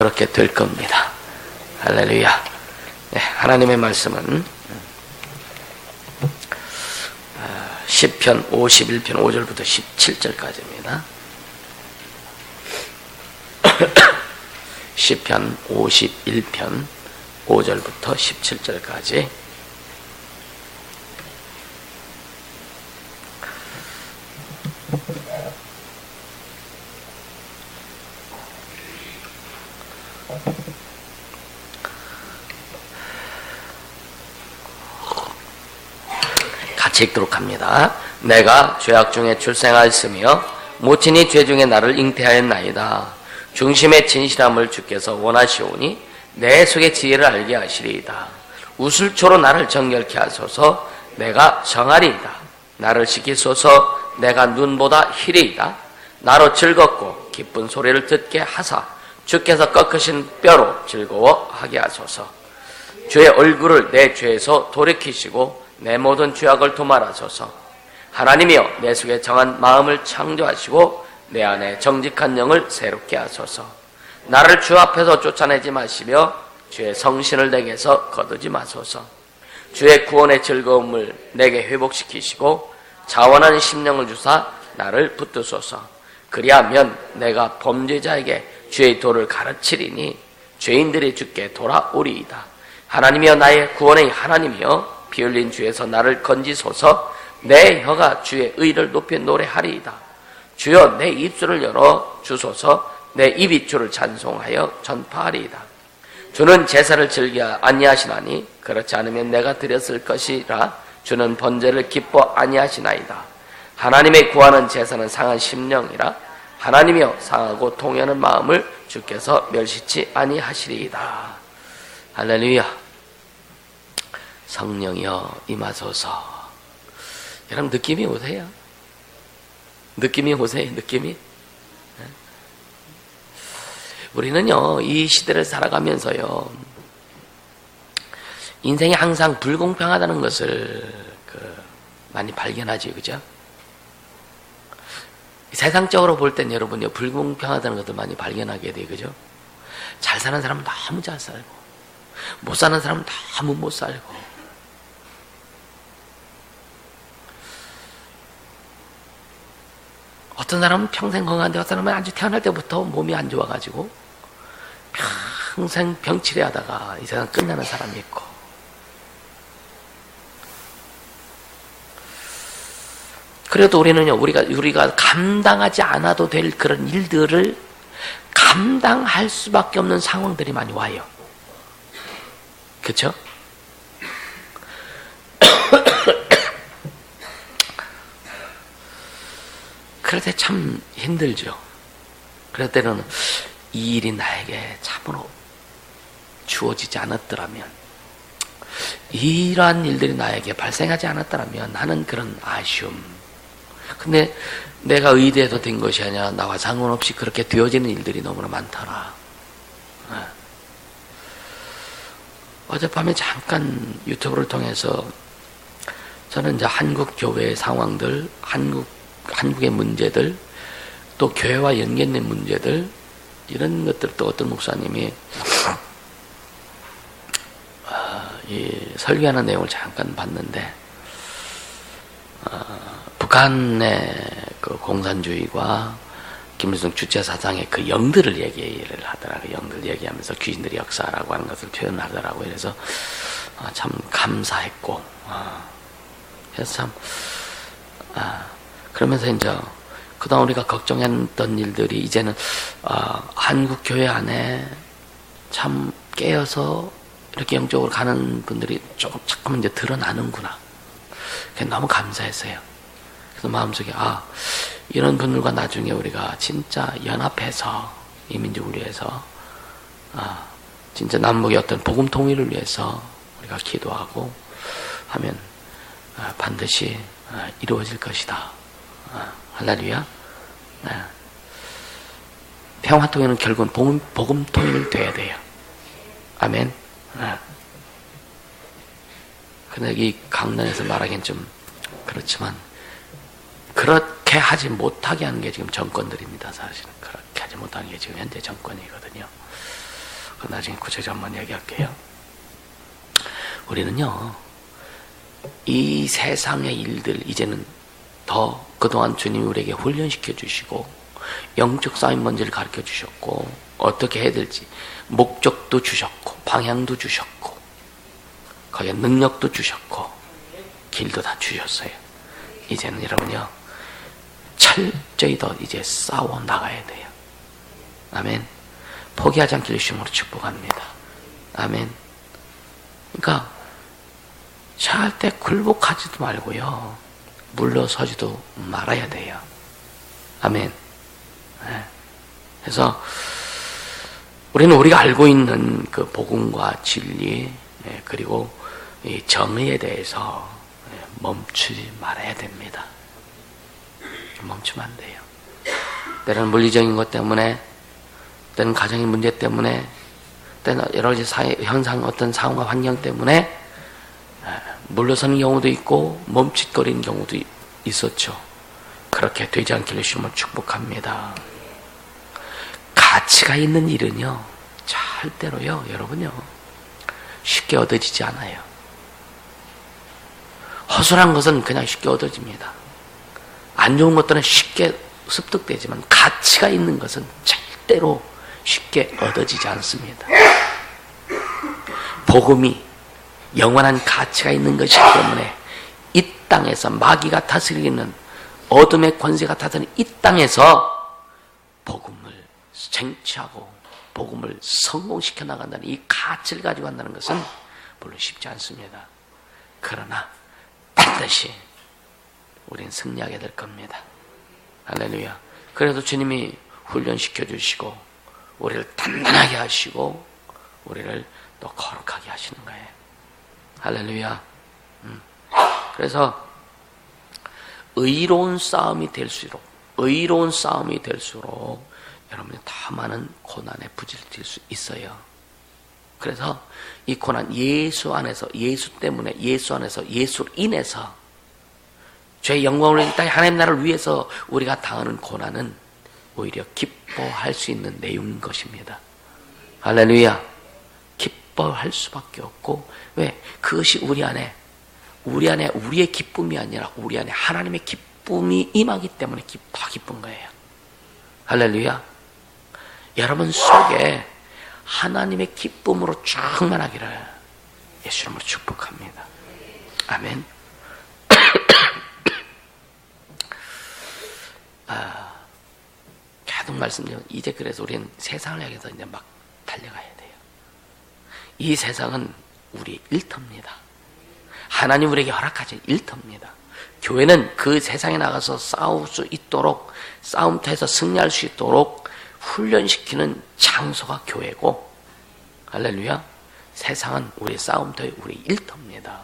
그렇게 될 겁니다. 할렐루야. 네, 하나님의 말씀은 시편 51편 5절부터 17절까지입니다. 시편 51편 5절부터 17절까지. 같이 읽도록 합니다. 내가 죄악 중에 출생하였으며 모친이 죄 중에 나를 잉태하였나이다. 중심의 진실함을 주께서 원하시오니 내 속의 지혜를 알게 하시리이다. 우슬초로 나를 정결케 하소서. 내가 정하리이다. 나를 지키소서. 내가 눈보다 희리이다. 나로 즐겁고 기쁜 소리를 듣게 하사 주께서 꺾으신 뼈로 즐거워하게 하소서. 주의 얼굴을 내 죄에서 돌이키시고 내 모든 죄악을 도말하소서. 하나님이여 내 속에 정한 마음을 창조하시고 내 안에 정직한 영을 새롭게 하소서. 나를 주 앞에서 쫓아내지 마시며 주의 성신을 내게서 거두지 마소서. 주의 구원의 즐거움을 내게 회복시키시고 자원한 심령을 주사 나를 붙드소서. 그리하면 내가 범죄자에게 주의 도를 가르치리니 죄인들이 주께 돌아오리이다. 하나님이여 나의 구원의 하나님이여 피 흘린 주에서 나를 건지소서. 내 혀가 주의 의를 높여 노래하리이다. 주여 내 입술을 열어 주소서. 내 입이 주를 찬송하여 전파하리이다. 주는 제사를 즐겨 아니하시나니 그렇지 않으면 내가 드렸을 것이라. 주는 번제를 기뻐 아니하시나이다. 하나님의 구하는 제사는 상한 심령이라. 하나님이여 상하고 통하는 마음을 주께서 멸시치 아니하시리이다. 할렐루야. 성령이여 임하소서. 여러분 느낌이 오세요? 느낌이 오세요? 느낌이? 우리는요 이 시대를 살아가면서요 인생이 항상 불공평하다는 것을 많이 발견하지, 그죠? 세상적으로 볼 땐 여러분요 불공평하다는 것들 많이 발견하게 돼요, 그죠? 잘 사는 사람은 너무 잘 살고 못 사는 사람은 너무 못 살고. 어떤 사람은 평생 건강한데 어떤 사람은 아주 태어날 때부터 몸이 안 좋아가지고 평생 병치레 하다가 이 세상 끝나는 사람이 있고. 그래도 우리는요 우리가 감당하지 않아도 될 그런 일들을 감당할 수밖에 없는 상황들이 많이 와요. 그렇죠? 그럴 때 참 힘들죠. 그럴 때는 이 일이 나에게 참으로 주어지지 않았더라면, 이러한 일들이 나에게 발생하지 않았더라면 하는 그런 아쉬움. 근데 내가 의도해서 된 것이 아니라 나와 상관없이 그렇게 되어지는 일들이 너무나 많더라. 어젯밤에 잠깐 유튜브를 통해서 저는 이제 한국 교회의 상황들, 한국의 문제들, 또 교회와 연계된 문제들, 이런 것들, 또 어떤 목사님이 이 설교하는 내용을 잠깐 봤는데, 북한의 그 공산주의와 김일성 주체 사상의 그 영들을 얘기를 하더라고요. 영들 얘기하면서 귀신들의 역사라고 하는 것을 표현하더라고요. 그래서 참 감사했고, 그래서 참 그러면서 이제 그동안 우리가 걱정했던 일들이 이제는 한국 교회 안에 참 깨어서 이렇게 영적으로 가는 분들이 조금 이제 드러나는구나. 그게 너무 감사했어요. 그래서 마음속에 이런 분들과 나중에 우리가 진짜 연합해서 이 민족을 위해서 진짜 남북의 어떤 복음 통일을 위해서 우리가 기도하고 하면 반드시 이루어질 것이다. 할렐루야. 평화 통일은 결국은 복음 통일을 돼야 돼요. 아멘. 근데 이 강단에서 말하기엔 좀 그렇지만 그렇게 하지 못하게 하는 게 지금 정권들입니다. 사실은 그렇게 하지 못하는 게 지금 현재 정권이거든요. 그 나중에 구체적으로 한번 얘기할게요. 우리는요, 이 세상의 일들 이제는 더 그동안 주님이 우리에게 훈련시켜 주시고 영적 싸움 뭔지를 가르쳐 주셨고 어떻게 해야 될지 목적도 주셨고 방향도 주셨고 거기에 능력도 주셨고 길도 다 주셨어요. 이제는 여러분요, 철저히 더 이제 싸워 나가야 돼요. 아멘. 포기하지 않기를 주님으로 축복합니다. 아멘. 그러니까 잘 때 굴복하지도 말고요, 물러서지도 말아야 돼요. 아멘. 네. 그래서 우리는 우리가 알고 있는 그 복음과 진리, 그리고 이 정의에 대해서 멈추지 말아야 됩니다. 멈추면 안 돼요. 때로는 물리적인 것 때문에, 때로는 가정의 문제 때문에, 때로는 여러 가지 사회 현상, 어떤 상황과 환경 때문에 물러서는 경우도 있고 멈칫거리는 경우도 있었죠. 그렇게 되지 않기를 주님을 축복합니다. 가치가 있는 일은요, 절대로요, 여러분요, 쉽게 얻어지지 않아요. 허술한 것은 그냥 쉽게 얻어집니다. 안 좋은 것들은 쉽게 습득되지만 가치가 있는 것은 절대로 쉽게 얻어지지 않습니다. 복음이 영원한 가치가 있는 것이기 때문에 이 땅에서 마귀가 다스리는 어둠의 권세가 다스리는 이 땅에서 복음을 쟁취하고 복음을 성공시켜 나간다는 이 가치를 가지고 간다는 것은 물론 쉽지 않습니다. 그러나 반드시 우리는 승리하게 될 겁니다. 할렐루야. 그래도 주님이 훈련시켜 주시고 우리를 단단하게 하시고 우리를 또 거룩하게 하시는 거예요. 할렐루야. 그래서 의로운 싸움이 될수록 여러분이 더 많은 고난에 부딪힐 수 있어요. 그래서 이 고난 예수 안에서, 예수 때문에, 예수 안에서, 예수로 인해서 죄의 영광을 이 땅에 하나님 나라를 위해서 우리가 당하는 고난은 오히려 기뻐할 수 있는 내용인 것입니다. 할렐루야. 기뻐할 수밖에 없고, 왜? 그것이 우리 안에 우리의 기쁨이 아니라 우리 안에 하나님의 기쁨이 임하기 때문에 더 기쁜 거예요. 할렐루야. 여러분 속에 하나님의 기쁨으로 충만하기를 예수 이름으로 축복합니다. 아멘. 계속 말씀드리면 이제 그래서 우리는 세상을 향해서 이제 막 달려가야 돼요. 이 세상은 우리의 일터입니다. 하나님 우리에게 허락하신 일터입니다. 교회는 그 세상에 나가서 싸울 수 있도록, 싸움터에서 승리할 수 있도록 훈련시키는 장소가 교회고, 할렐루야. 세상은 우리의 싸움터의 우리의 일터입니다.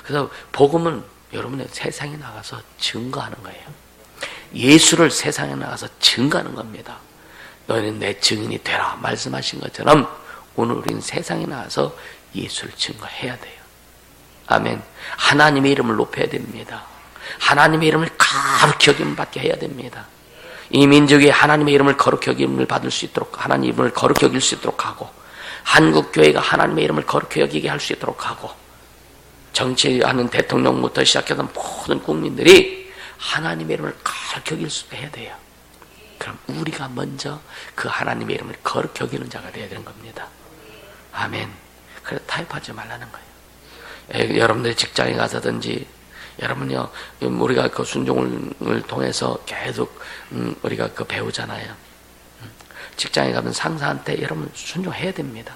그래서 복음은 여러분의 세상에 나가서 증거하는 거예요. 예수를 세상에 나가서 증거하는 겁니다. 너희는 내 증인이 되라 말씀하신 것처럼 오늘 우리는 세상에 나가서 예수를 증거해야 돼요. 아멘. 하나님의 이름을 높여야 됩니다. 하나님의 이름을 거룩히 여김을 받게 해야 됩니다. 이 민족이 하나님의 이름을 거룩히 여김을 받을 수 있도록, 하나님의 이름을 거룩히 여길 수 있도록 하고, 한국교회가 하나님의 이름을 거룩히 여기게 할 수 있도록 하고, 정치하는 대통령부터 시작해서 모든 국민들이 하나님의 이름을 거룩히 여길 수 해야 돼요. 그럼 우리가 먼저 그 하나님의 이름을 거룩히 여기는 자가 되어야 되는 겁니다. 아멘. 그래서 타협하지 말라는 거예요. 여러분들이 직장에 가서든지, 여러분요, 우리가 그 순종을 통해서 계속 우리가 그 배우잖아요. 직장에 가면 상사한테 여러분 순종해야 됩니다.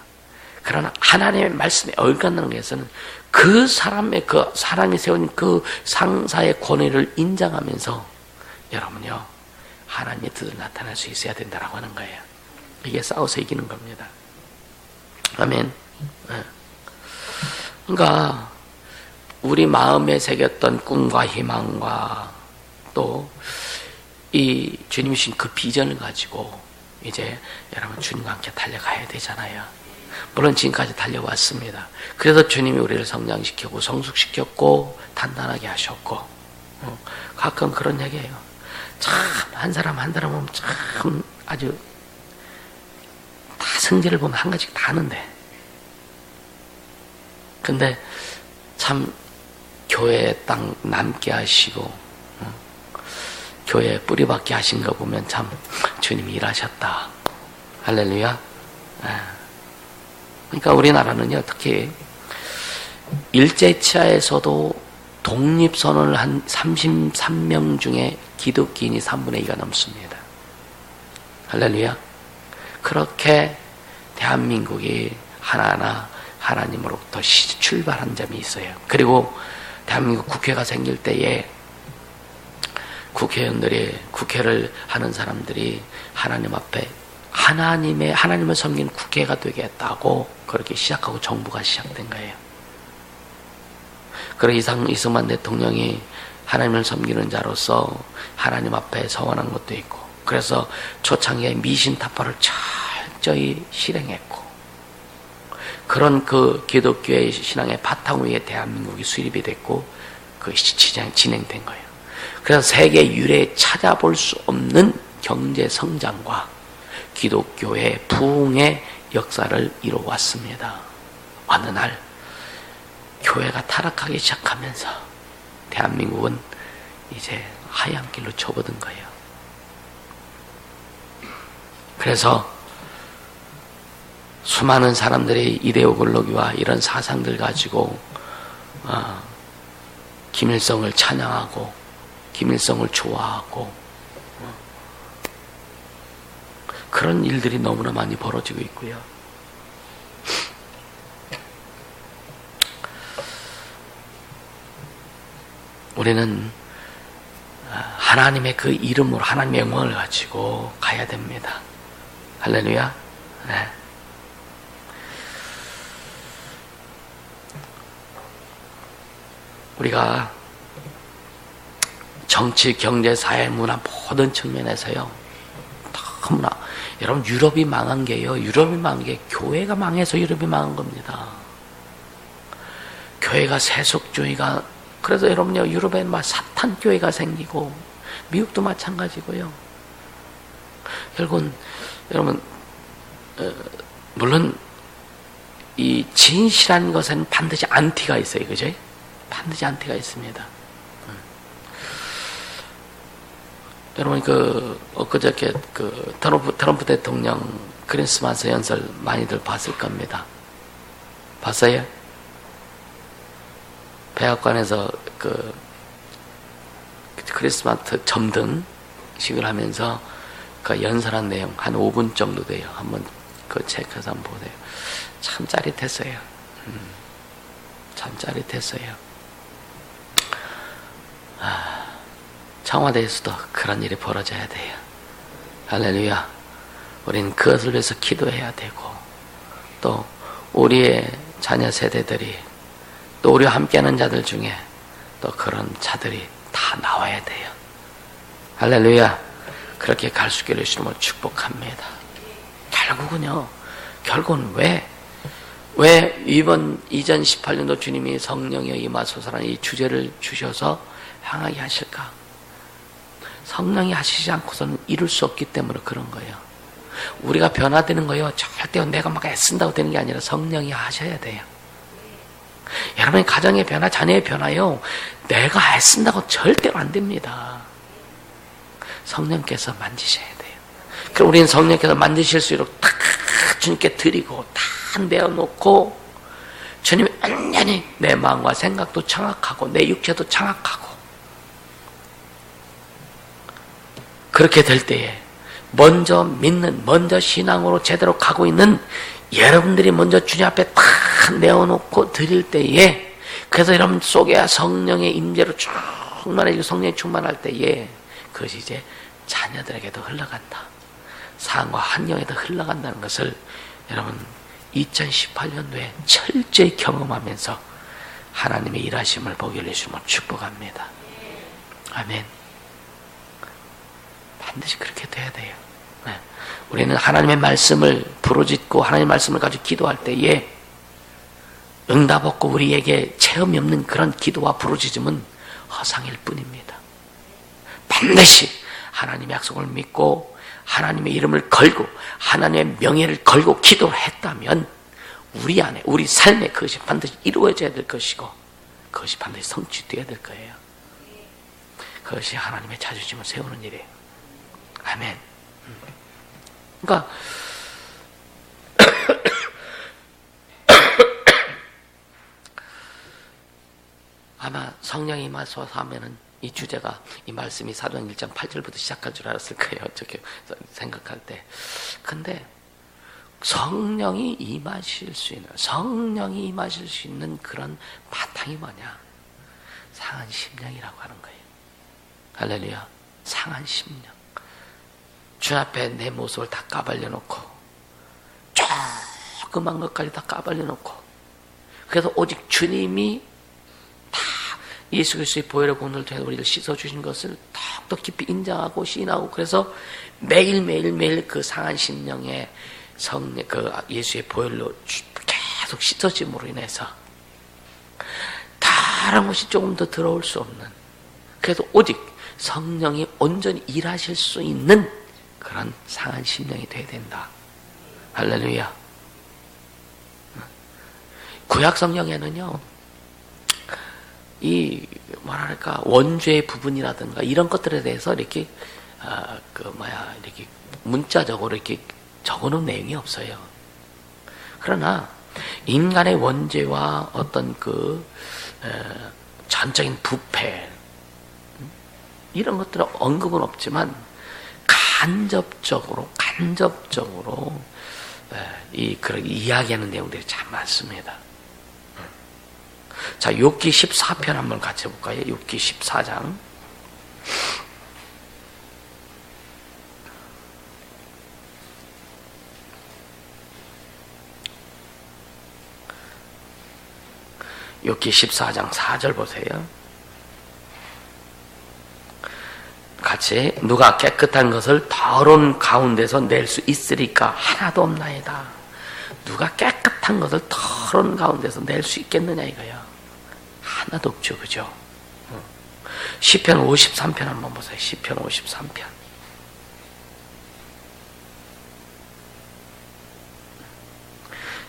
그러나 하나님의 말씀에 어긋나는 것에서는 그 사람이 세운 그 상사의 권위를 인정하면서 여러분요, 하나님의 뜻을 나타낼 수 있어야 된다라고 하는 거예요. 이게 싸워서 이기는 겁니다. 아멘. 그러니까 우리 마음에 새겼던 꿈과 희망과 또 이 주님이 주신 그 비전을 가지고 이제 여러분 주님과 함께 달려가야 되잖아요. 물론 지금까지 달려왔습니다. 그래서 주님이 우리를 성장시켰고 성숙시켰고 단단하게 하셨고, 가끔 그런 얘기예요. 참 한 사람 한 사람 보면 참 아주 성질을 보면 한 가지 다 하는데. 근데 참 교회에 딱 남게 하시고 교회에 뿌리박게 하신 거 보면 참 주님이 일하셨다. 할렐루야. 그러니까 우리나라는요, 특히 일제치하에서도 독립선언을 한 33명 중에 기독교인이 3분의 2가 넘습니다. 할렐루야. 그렇게 대한민국이 하나하나 하나님으로부터 출발한 점이 있어요. 그리고 대한민국 국회가 생길 때에 국회의원들이, 국회를 하는 사람들이 하나님 앞에 하나님을 섬기는 국회가 되겠다고 그렇게 시작하고 정부가 시작된 거예요. 그리고 이승만 대통령이 하나님을 섬기는 자로서 하나님 앞에 서원한 것도 있고, 그래서 초창기에 미신타파를 철저히 실행했고, 그런 그 기독교의 신앙의 바탕 위에 대한민국이 수립이 됐고, 그것이 진행된 거예요. 그래서 세계 유례에 찾아볼 수 없는 경제 성장과 기독교의 부흥의 역사를 이루어왔습니다. 어느 날 교회가 타락하기 시작하면서 대한민국은 이제 하얀 길로 접어든 거예요. 그래서 수많은 사람들이 이데올로기와 이런 사상들 가지고 김일성을 찬양하고 김일성을 좋아하고 그런 일들이 너무나 많이 벌어지고 있고요. 우리는 하나님의 그 이름으로 하나님의 영광을 가지고 가야 됩니다. 할렐루야. 네. 우리가 정치, 경제, 사회, 문화 모든 측면에서요, 너무나, 여러분, 유럽이 망한 게요, 유럽이 망한 게 교회가 망해서 유럽이 망한 겁니다. 교회가 세속주의가, 그래서 여러분요, 유럽에 막 사탄 교회가 생기고, 미국도 마찬가지고요. 결국은, 여러분, 물론, 이 진실한 것에는 반드시 안티가 있어요, 그죠? 반드시 안티가 있습니다. 여러분, 엊그저께 트럼프 대통령 크리스마스 연설 많이들 봤을 겁니다. 봤어요? 백악관에서 크리스마스 점등식을 하면서 그 연설한 내용 한 5분 정도 돼요. 한번 체크해서 한번 보세요. 참 짜릿했어요. 참 짜릿했어요. 청와대에서도 그런 일이 벌어져야 돼요. 할렐루야. 우리는 그것을 위해서 기도해야 되고, 또 우리의 자녀 세대들이, 또 우리와 함께하는 자들 중에 또 그런 자들이 다 나와야 돼요. 할렐루야. 그렇게 갈 수 있게 해주시는 축복합니다. 결국은 왜 이전 18년도 주님이 성령의 임하소서라는 이 주제를 주셔서 향하게 하실까? 성령이 하시지 않고서는 이룰 수 없기 때문에 그런 거예요. 우리가 변화되는 거요, 절대 내가 막 애쓴다고 되는 게 아니라 성령이 하셔야 돼요. 여러분의 가정의 변화, 자녀의 변화요, 내가 애쓴다고 절대로 안 됩니다. 성령께서 만지셔야 돼요. 그럼 우리는 성령께서 만지실 수 있도록 다 주님께 드리고 다 내어놓고, 주님이 완전히 내 마음과 생각도 장악하고 내 육체도 장악하고, 그렇게 될 때에 먼저 신앙으로 제대로 가고 있는 여러분들이 먼저 주님 앞에 다 내어놓고 드릴 때에, 그래서 여러분 속에 성령의 임재로 충만해지고 성령이 충만할 때에 그것이 이제 자녀들에게도 흘러간다. 상황과 환경에도 흘러간다는 것을 여러분 2018년도에 철저히 경험하면서 하나님의 일하심을 보게 해주시면 축복합니다. 아멘. 반드시 그렇게 돼야 돼요. 네. 우리는 하나님의 말씀을 부르짖고 하나님의 말씀을 가지고 기도할 때에 응답 없고 우리에게 체험이 없는 그런 기도와 부르짖음은 허상일 뿐입니다. 반드시 하나님의 약속을 믿고 하나님의 이름을 걸고 하나님의 명예를 걸고 기도를 했다면 우리 안에, 우리 삶에 그것이 반드시 이루어져야 될 것이고 그것이 반드시 성취되어야 될 거예요. 그것이 하나님의 자존심을 세우는 일이에요. 아멘. 그러니까 아마 성령이 임하소서 하면은 이 주제가, 이 말씀이 사도행 1장 8절부터 시작할 줄 알았을 거예요. 어떻게 생각할 때. 근데 성령이 임하실 수 있는 그런 바탕이 뭐냐? 상한 심령이라고 하는 거예요. 할렐루야. 상한 심령. 주 앞에 내 모습을 다 까발려 놓고 조그만 것까지 다 까발려 놓고, 그래서 오직 주님이 다 예수 그리스도의 보혈의 공로를 통해 우리를 씻어주신 것을 더욱더 깊이 인정하고 시인하고, 그래서 매일매일 그 상한 심령의 그 예수의 보혈로 계속 씻어짐으로 인해서 다른 것이 조금 더 들어올 수 없는, 그래서 오직 성령이 온전히 일하실 수 있는 그런 상한 심령이 되어야 된다. 할렐루야. 구약 성령에는요, 이 뭐랄까 원죄의 부분이라든가 이런 것들에 대해서 이렇게 이렇게 문자적으로 이렇게 적어놓은 내용이 없어요. 그러나 인간의 원죄와 어떤 그 전적인 부패 이런 것들은 언급은 없지만 간접적으로 그런 이야기하는 내용들이 참 많습니다. 자, 욥기 14편 한번 같이 볼까요? 욥기 14장. 욥기 14장 4절 보세요. 같이, 누가 깨끗한 것을 더러운 가운데서 낼 수 있으리까? 하나도 없나이다. 누가 깨끗한 것을 더러운 가운데서 낼 수 있겠느냐 이거야. 하나도 없죠, 그죠? 시편 53편 한번 보세요. 시편 53편.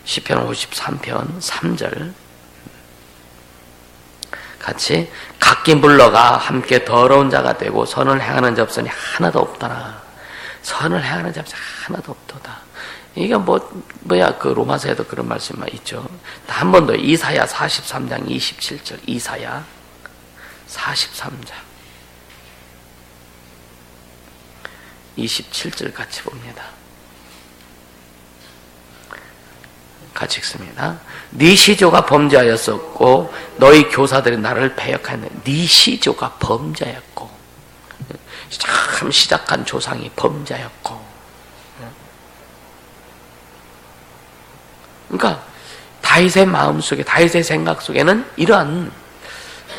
시편 53편 3절. 같이, 각기 물러가 함께 더러운 자가 되고 선을 행하는 잡선이 하나도 없더라. 선을 행하는 잡선이 하나도 없도다. 이게 그 로마서에도 그런 말씀만 있죠. 한 번 더, 이사야 43장 27절. 이사야 43장 27절 같이 봅니다. 같이 읽습니다. 네 시조가 범죄하였었고 너희 교사들이 나를 배역하였네. 네 시조가 범죄하였고, 참 시작한 조상이 범죄하였고. 그러니까 다윗의 마음속에, 다윗의 생각 속에는 이러한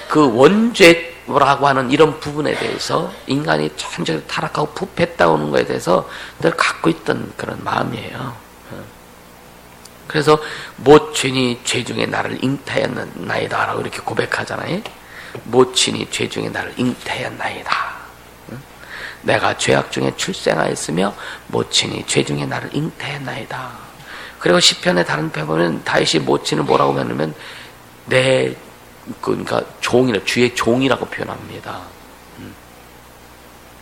그 원죄라고 하는 이런 부분에 대해서 인간이 천천히 타락하고 부패했다고 하는 것에 대해서 늘 갖고 있던 그런 마음이에요. 그래서 모친이 죄 중에 나를 잉태하였나이다 라고 이렇게 고백하잖아요. 모친이 죄 중에 나를 잉태하였나이다. 내가 죄악 중에 출생하였으며 모친이 죄 중에 나를 잉태하였나이다. 그리고 시편의 다른 편 보면 다윗이 모친을 뭐라고 하냐면 그러니까 주의 종이라고 표현합니다.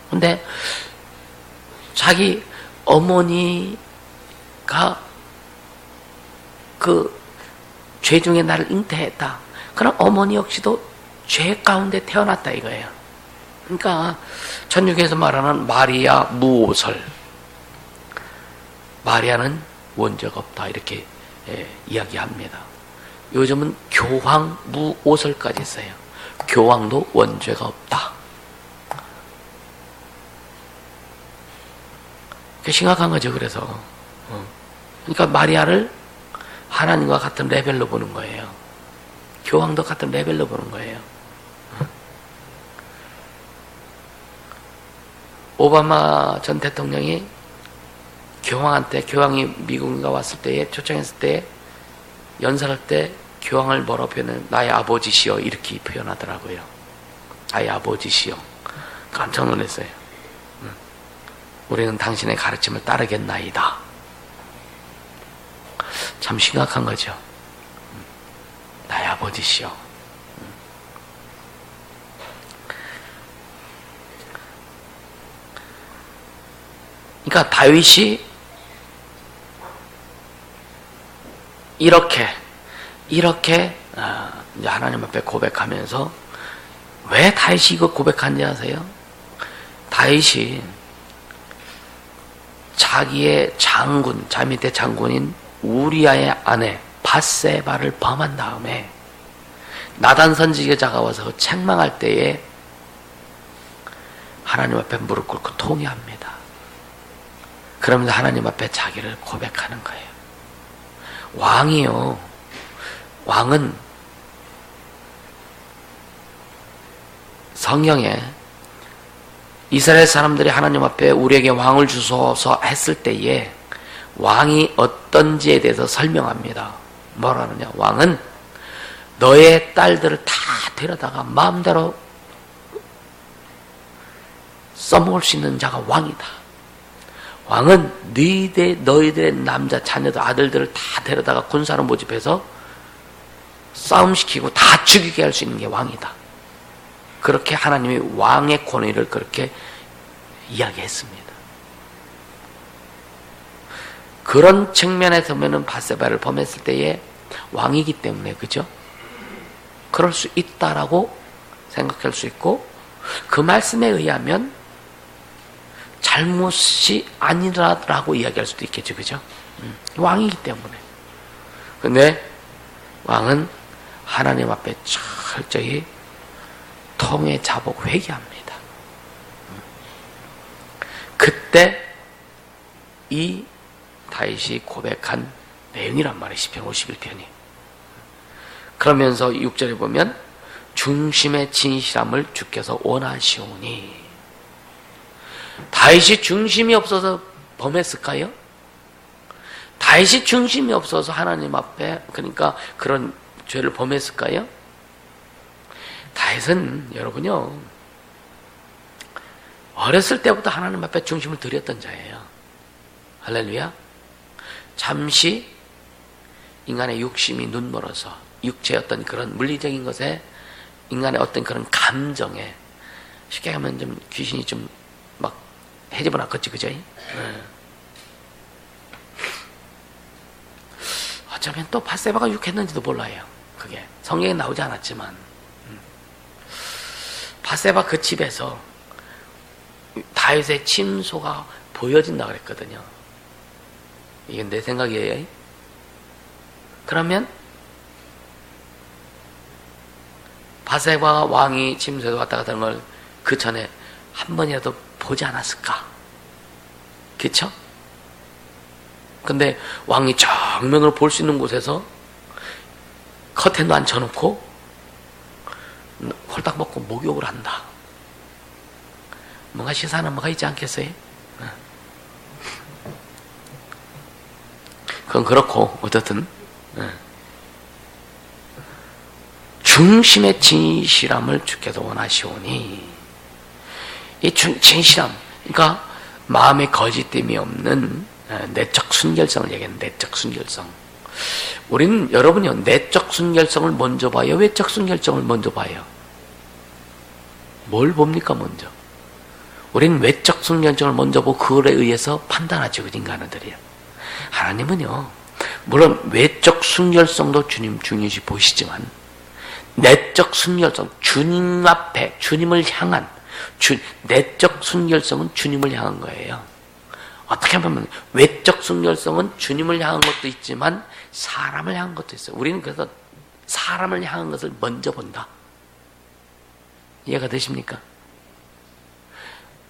근데 자기 어머니가 그 죄 중에 나를 잉태했다. 그럼 어머니 역시도 죄 가운데 태어났다 이거예요. 그러니까 천주교에서 말하는 마리아 무오설, 마리아는 원죄가 없다 이렇게 이야기합니다. 요즘은 교황 무오설까지 있어요. 교황도 원죄가 없다. 그게 심각한 거죠. 그래서 그러니까 마리아를 하나님과 같은 레벨로 보는 거예요. 교황도 같은 레벨로 보는 거예요. 오바마 전 대통령이 교황이 미국에 왔을 때에 초청했을 때 연설할 때 교황을 뭐라고 표현해요? 나의 아버지시여 이렇게 표현하더라고요. 나의 아버지시여. 깜짝 놀랐어요. 우리는 당신의 가르침을 따르겠나이다. 참 심각한 거죠. 나의 아버지시여. 그러니까 다윗이 이렇게 이제 하나님 앞에 고백하면서, 왜 다윗이 이거 고백한지 아세요? 다윗이 자기의 장군, 자기 밑에 장군인 우리아의 아내 밧세바를 범한 다음에 나단 선지자가 와서 책망할 때에 하나님 앞에 무릎 꿇고 통회합니다. 그러면서 하나님 앞에 자기를 고백하는 거예요. 왕이요, 왕은 성경에 이스라엘 사람들이 하나님 앞에 우리에게 왕을 주소서 했을 때에 왕이 어떤지에 대해서 설명합니다. 뭐라 하느냐? 왕은 너의 딸들을 다 데려다가 마음대로 써먹을 수 있는 자가 왕이다. 왕은 너희들의 남자 자녀들 아들들을 다 데려다가 군사로 모집해서 싸움시키고 다 죽이게 할 수 있는 게 왕이다. 그렇게 하나님이 왕의 권위를 그렇게 이야기했습니다. 그런 측면에서 보면 밧세바를 범했을 때에 왕이기 때문에, 그죠? 그럴 수 있다라고 생각할 수 있고, 그 말씀에 의하면 잘못이 아니라고 이야기할 수도 있겠죠, 그죠? 왕이기 때문에. 근데 왕은 하나님 앞에 철저히 통회 자복 회개합니다. 그때 이 다윗이 고백한 내용이란 말이에요. 시편 51편이. 그러면서 6절에 보면 중심의 진실함을 주께서 원하시오니. 다윗이 중심이 없어서 범했을까요? 다윗이 중심이 없어서 하나님 앞에, 그러니까 그런 죄를 범했을까요? 다윗은 여러분요, 어렸을 때부터 하나님 앞에 중심을 드렸던 자예요. 할렐루야. 잠시 인간의 욕심이 눈멀어서 육체의 어떤 그런 물리적인 것에, 인간의 어떤 그런 감정에, 쉽게 하면 좀 귀신이 좀 막 해집어놨겠지, 그죠? 어쩌면 또 밧세바가 욕했는지도 몰라요. 그게 성경에 나오지 않았지만, 밧세바 그 집에서 다윗의 침소가 보여진다 그랬거든요. 이게 내 생각이에요. 그러면 밧세바 왕이 침소에 왔다 갔다 하는 걸 그 전에 한 번이라도 보지 않았을까? 그쵸? 근데 왕이 정면으로 볼 수 있는 곳에서 커튼도 안 쳐놓고 홀딱 먹고 목욕을 한다. 뭔가 시사하는 뭐가 있지 않겠어요? 그건 그렇고, 어쨌든 중심의 진실함을 주께서 원하시오니. 이 진실함, 그러니까 마음의 거짓됨이 없는 내적 순결성을 얘기하는 내적 순결성. 우리는, 여러분이요, 내적 순결성을 먼저 봐요? 외적 순결성을 먼저 봐요? 뭘 봅니까, 먼저? 우리는 외적 순결성을 먼저 보고 그거에 의해서 판단하죠, 인간들이요. 하나님은요, 물론 외적 순결성도 주님 중요시 보시지만 내적 순결성, 주님 앞에, 주님을 향한 내적 순결성은 주님을 향한 거예요. 어떻게 보면 외적 순결성은 주님을 향한 것도 있지만 사람을 향한 것도 있어요. 우리는 그래서 사람을 향한 것을 먼저 본다. 이해가 되십니까?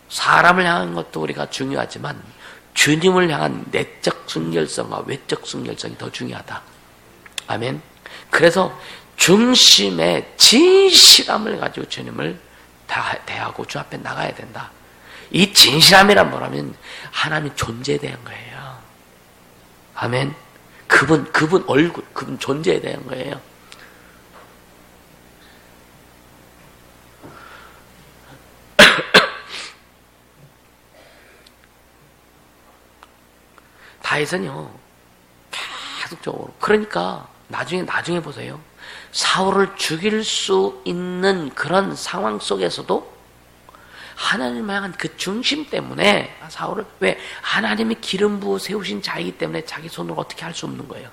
사람을 향한 것도 우리가 중요하지만 주님을 향한 내적 순결성과 외적 순결성이 더 중요하다. 아멘. 그래서 중심의 진실함을 가지고 주님을 대하고 주 앞에 나가야 된다. 이 진실함이란 뭐라면 하나님의 존재에 대한 거예요. 아멘. 그분 얼굴, 그분 존재에 대한 거예요. 다윗은요 계속적으로, 그러니까 나중에 보세요. 사울을 죽일 수 있는 그런 상황 속에서도 하나님을 향한 그 중심 때문에 사울을, 왜? 하나님이 기름 부어 세우신 자이기 때문에 자기 손으로 어떻게 할 수 없는 거예요.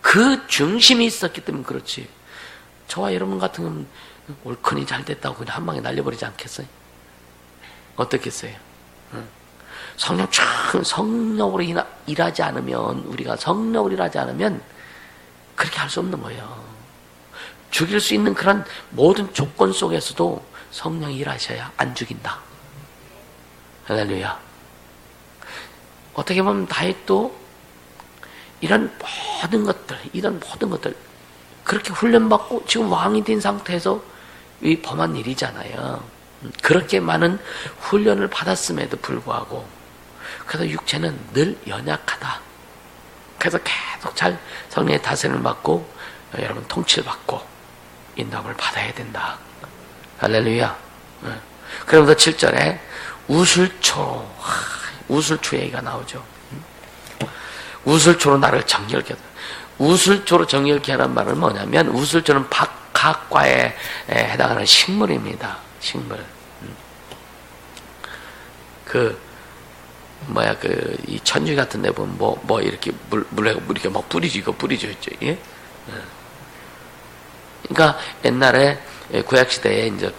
그 중심이 있었기 때문에 그렇지. 저와 여러분 같은 경우는 옳거니 잘 됐다고 그냥 한 방에 날려버리지 않겠어요? 어떻겠어요? 성령으로 일하지 않으면, 우리가 성령으로 일하지 않으면 그렇게 할 수 없는 거예요. 죽일 수 있는 그런 모든 조건 속에서도 성령이 일하셔야 안 죽인다. 할렐루야. 어떻게 보면 다윗도 이런 모든 것들 그렇게 훈련받고 지금 왕이 된 상태에서 이 범한 일이잖아요. 그렇게 많은 훈련을 받았음에도 불구하고 그래서 육체는 늘 연약하다. 그래서 계속 잘 성령의 다스림을 받고 여러분 통치를 받고 인도함을 받아야 된다. 할렐루야. 그러면서 7절에 우슬초 얘기가 나오죠. 우슬초로 나를 정결케 하다. 우슬초로 정결케 하는 말은 뭐냐면, 우슬초는 박학과에 해당하는 식물입니다. 식물. 이 천주교 같은 데 보면 이렇게 물에 이렇게 막 뿌리죠. 이거 뿌리죠. 예? 그러니까 옛날에 구약시대에 이제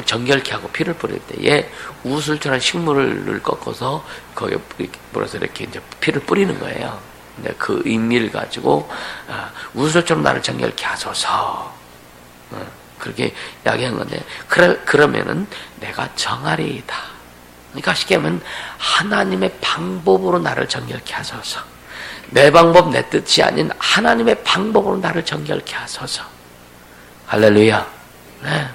정결케 하고 피를 뿌릴 때에 우슬초라는 식물을 꺾어서 거기에 물어서 이렇게 이제 피를 뿌리는 거예요. 근데 그 의미를 가지고 우슬초로 나를 정결케 하소서. 그렇게 이야기한 건데, 그러면은 내가 정하리이다. 그러니까 쉽게 하면 하나님의 방법으로 나를 정결케 하소서. 내 방법, 내 뜻이 아닌 하나님의 방법으로 나를 정결케 하소서. 할렐루야. 네.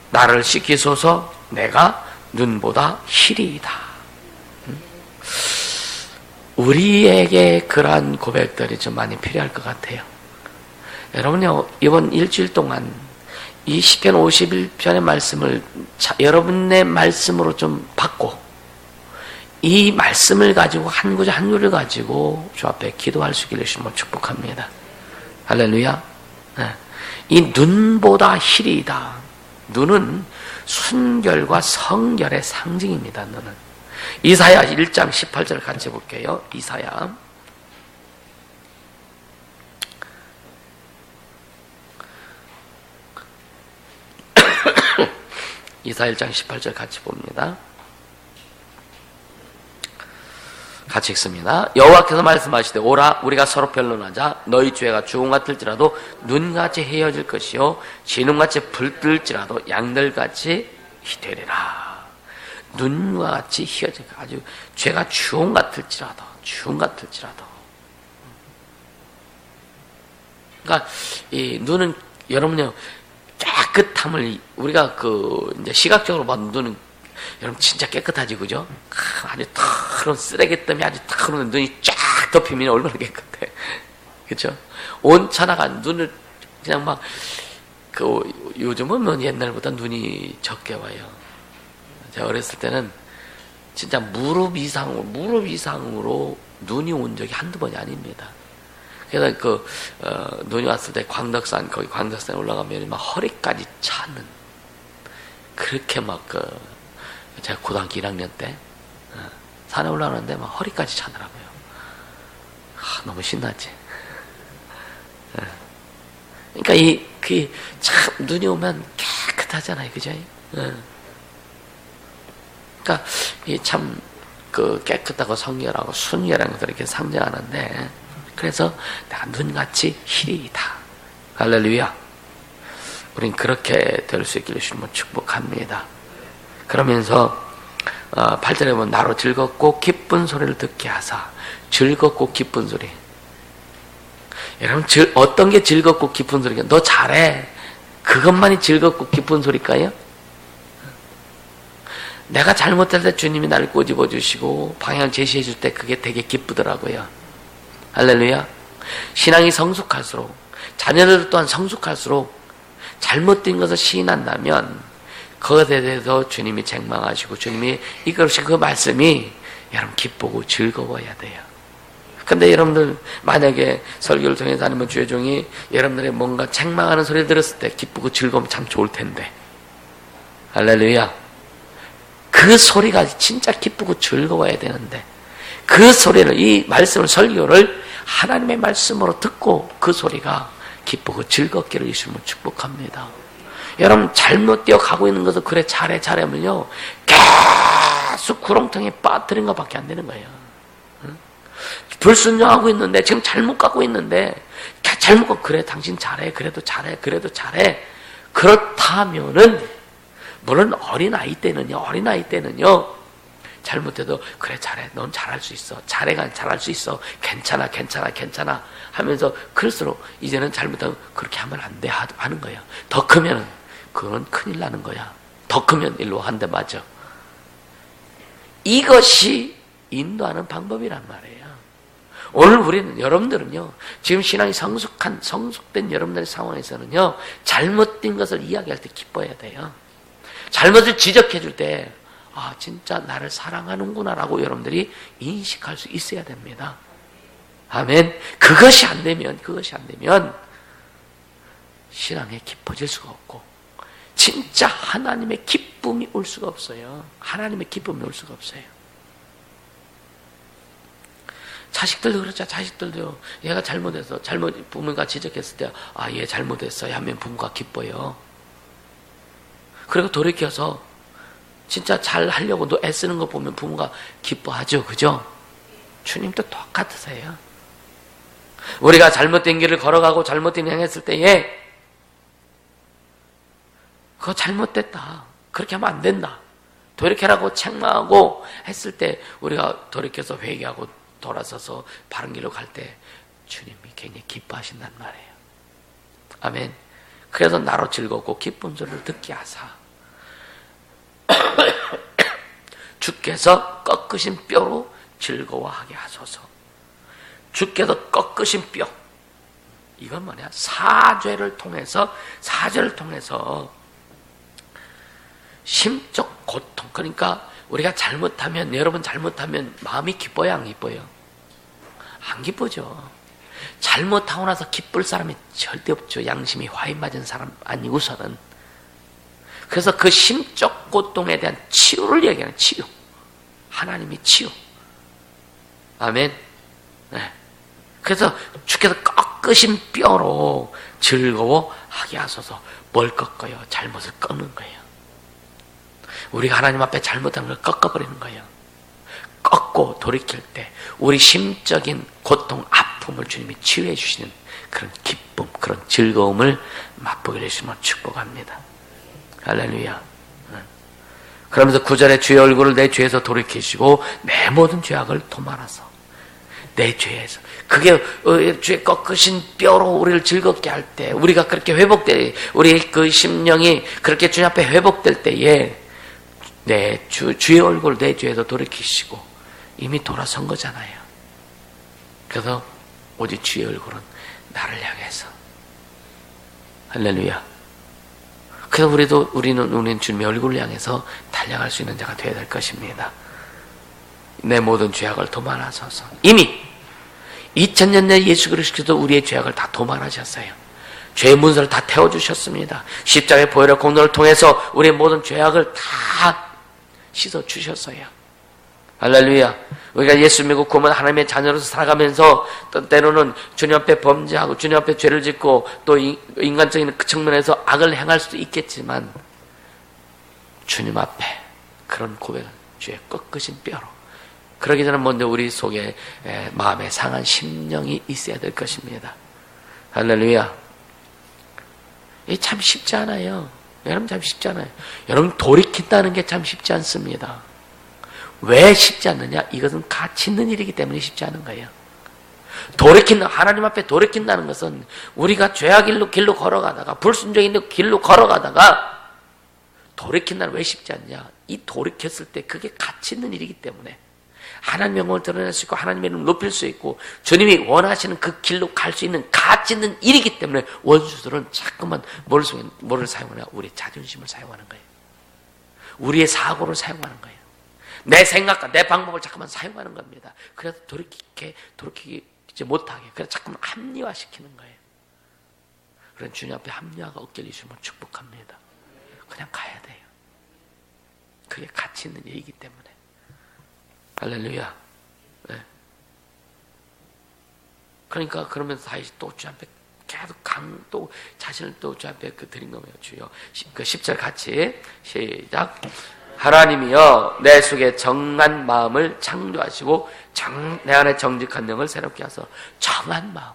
나를 씻기소서. 내가 눈보다 희리이다. 우리에게 그러한 고백들이 좀 많이 필요할 것 같아요. 여러분요, 이번 일주일 동안 이 시편 51편의 말씀을 여러분의 말씀으로 좀 받고, 이 말씀을 가지고 한 구절 한 구절을 가지고 주 앞에 기도할 수 있기를 주님을 축복합니다. 할렐루야. 네. 이 눈보다 희리이다. 눈은 순결과 성결의 상징입니다. 눈은. 이사야 1장 18절을 같이 볼게요. 이사야 1장 18절 같이 봅니다. 같이 읽습니다. 여호와께서 말씀하시되, 오라, 우리가 서로 변론하자. 너희 죄가 주홍 같을지라도 눈같이 헤어질 것이요 진홍같이 불뜰지라도 양들같이 되리라. 눈과 같이 희어질 것. 아주 죄가 주홍 같을지라도. 그러니까 이 눈은 여러분요, 깨끗함을 우리가 이제 시각적으로 봐도 눈은 여러분 진짜 깨끗하지, 그죠? 아주 탁 쓰레기 때문에 아주 탁 눈이 쫙 덮이면 얼마나 깨끗해, 그죠? 온천하가 눈을 그냥 막 요즘은 뭐 옛날보다 눈이 적게 와요. 제가 어렸을 때는 진짜 무릎 이상으로 눈이 온 적이 한두 번이 아닙니다. 그래서 눈이 왔을 때 거기 광덕산에 올라가면 막 허리까지 차는, 그렇게 제가 고등학교 1학년 때 산에 올라가는데 막 허리까지 차더라고요. 너무 신나지. 그러니까 참 눈이 오면 깨끗하잖아요, 그죠? 그러니까 참 깨끗하고 성결하고 순결한 것들을 이렇게 상징하는데, 그래서 내가 눈같이 희리이다. 할렐루야. 우린 그렇게 될 수 있기를 주님을 축복합니다. 그러면서 8절에 보면 나로 즐겁고 기쁜 소리를 듣게 하사. 즐겁고 기쁜 소리. 여러분, 어떤 게 즐겁고 기쁜 소리가? 너 잘해. 그것만이 즐겁고 기쁜 소리일까요? 내가 잘못할 때 주님이 나를 꼬집어 주시고 방향을 제시해 줄 때 그게 되게 기쁘더라고요. 할렐루야. 신앙이 성숙할수록, 자녀들 또한 성숙할수록 잘못된 것을 시인한다면 그것에 대해서 주님이 책망하시고 주님이 이끌으신 그 말씀이 여러분 기쁘고 즐거워야 돼요. 근데 여러분들 만약에 설교를 통해서 아니면 주의 종이 여러분들의 뭔가 책망하는 소리를 들었을 때 기쁘고 즐거우면 참 좋을 텐데, 할렐루야. 그 소리가 진짜 기쁘고 즐거워야 되는데, 그 소리를, 이 말씀을, 설교를 하나님의 말씀으로 듣고 그 소리가 기쁘고 즐겁기를 예수님을 축복합니다. 여러분 잘못 뛰어가고 있는 것을 그래 잘해 하면요 계속 구렁텅이에 빠뜨린 것밖에 안 되는 거예요. 불순종하고 있는데, 지금 잘못 가고 있는데, 잘못 가고, 그래 당신 잘해, 그래도 잘해, 그래도 잘해. 그렇다면은 물론 어린아이 때는요 잘못해도 그래 잘해, 넌 잘할 수 있어, 잘해가 잘할 수 있어, 괜찮아 하면서 클수록 이제는 잘못하면 그렇게 하면 안 돼 하는 거야. 더 크면은 그건 큰일 나는 거야. 더 크면 일로 한 대 맞아. 이것이 인도하는 방법이란 말이에요. 오늘 우리는, 여러분들은요 지금 신앙이 성숙된 여러분들의 상황에서는요 잘못된 것을 이야기할 때 기뻐해야 돼요. 잘못을 지적해 줄 때 아 진짜 나를 사랑하는구나 라고 여러분들이 인식할 수 있어야 됩니다. 아멘. 그것이 안 되면 신앙에 깊어질 수가 없고 진짜 하나님의 기쁨이 올 수가 없어요. 하나님의 기쁨이 올 수가 없어요. 자식들도 그렇죠. 자식들도 얘가 잘못해서 부모가 지적했을 때 아 얘 잘못했어요 하면 부모가 기뻐요. 그리고 돌이켜서 진짜 잘 하려고 너 애쓰는 거 보면 부모가 기뻐하죠. 그죠? 주님도 똑같으세요. 우리가 잘못된 길을 걸어가고 잘못된 행했을 때에 그거 잘못됐다, 그렇게 하면 안 된다, 돌이켜라고 책망하고 했을 때 우리가 돌이켜서 회개하고 돌아서서 바른 길로 갈 때 주님이 굉장히 기뻐하신단 말이에요. 아멘. 그래서 나로 즐겁고 기쁜 소리를 듣게 하사 주께서 꺾으신 뼈로 즐거워하게 하소서. 주께서 꺾으신 뼈, 이건 뭐냐? 사죄를 통해서 심적 고통, 그러니까 우리가 잘못하면, 여러분 잘못하면 마음이 기뻐요, 안 기뻐요? 안 기쁘죠. 잘못하고 나서 기쁠 사람이 절대 없죠. 양심이 화인 맞은 사람 아니고서는. 그래서 그 심적 고통에 대한 치유를 얘기하는 치유. 하나님이 치유. 아멘. 네. 그래서 주께서 꺾으신 뼈로 즐거워하게 하소서. 뭘 꺾어요? 잘못을 꺾는 거예요. 우리가 하나님 앞에 잘못한 걸 꺾어버리는 거예요. 꺾고 돌이킬 때 우리 심적인 고통, 아픔을 주님이 치유해 주시는 그런 기쁨, 그런 즐거움을 맛보게 해주시면 축복합니다. 할렐루야. 그러면서 9절에 주의 얼굴을 내 죄에서 돌이키시고 내 모든 죄악을 도말하소. 내 죄에서, 그게 주의 꺾으신 뼈로 우리를 즐겁게 할 때, 우리가 그렇게 회복될, 우리 그 심령이 그렇게 주님 앞에 회복될 때에 주의 얼굴을 내 죄에서 돌이키시고 이미 돌아선 거잖아요. 그래서 오직 주의 얼굴은 나를 향해서. 할렐루야. 그래서 우리는 주님의 얼굴을 향해서 달려갈 수 있는 자가 되어야 될 것입니다. 내 모든 죄악을 도말하소서. 이미 2000년 내 예수 그리스도도 우리의 죄악을 다 도말하셨어요. 죄의 문서를 다 태워주셨습니다. 십자가의 보혈의 공로를 통해서 우리의 모든 죄악을 다 씻어주셨어요. 할렐루야. 우리가 예수 믿고 구원 하나님의 자녀로서 살아가면서 또 때로는 주님 앞에 범죄하고 주님 앞에 죄를 짓고 또 인간적인 그 측면에서 악을 행할 수도 있겠지만 주님 앞에 그런 고백을 주의 꺾으신 뼈로, 그러기 전에 먼저 우리 속에 마음에 상한 심령이 있어야 될 것입니다. 할렐루야. 이게 참 쉽지 않아요. 여러분 참 쉽지 않아요. 여러분 돌이킨다는 게 참 쉽지 않습니다. 왜 쉽지 않느냐? 이것은 가치 있는 일이기 때문에 쉽지 않은 거예요. 하나님 앞에 돌이킨다는 것은 우리가 죄악의 길로 걸어가다가, 불순종의 길로 걸어가다가 돌이킨다는, 왜 쉽지 않냐? 이 돌이켰을 때 그게 가치 있는 일이기 때문에 하나님의 영광을 드러낼 수 있고 하나님의 이름을 높일 수 있고 주님이 원하시는 그 길로 갈 수 있는 가치 있는 일이기 때문에 원수들은 자꾸만 뭐를 사용하냐? 우리 자존심을 사용하는 거예요. 우리의 사고를 사용하는 거예요. 내 생각과 내 방법을 자꾸만 사용하는 겁니다. 그래서 돌이키지 못하게. 그래서 자꾸만 합리화시키는 거예요. 그런 주님 앞에 합리화가 없게 해주시면 축복합니다. 그냥 가야 돼요. 그게 가치 있는 일이기 때문에. 할렐루야. 네. 그러니까 그러면서 다시 또 주 앞에 계속 또 자신을 또 주 앞에 드린 거예요. 주여. 그 10절 같이 시작. 하나님이여 내 속에 정한 마음을 창조하시고 내 안에 정직한 영을 새롭게 하소. 정한 마음.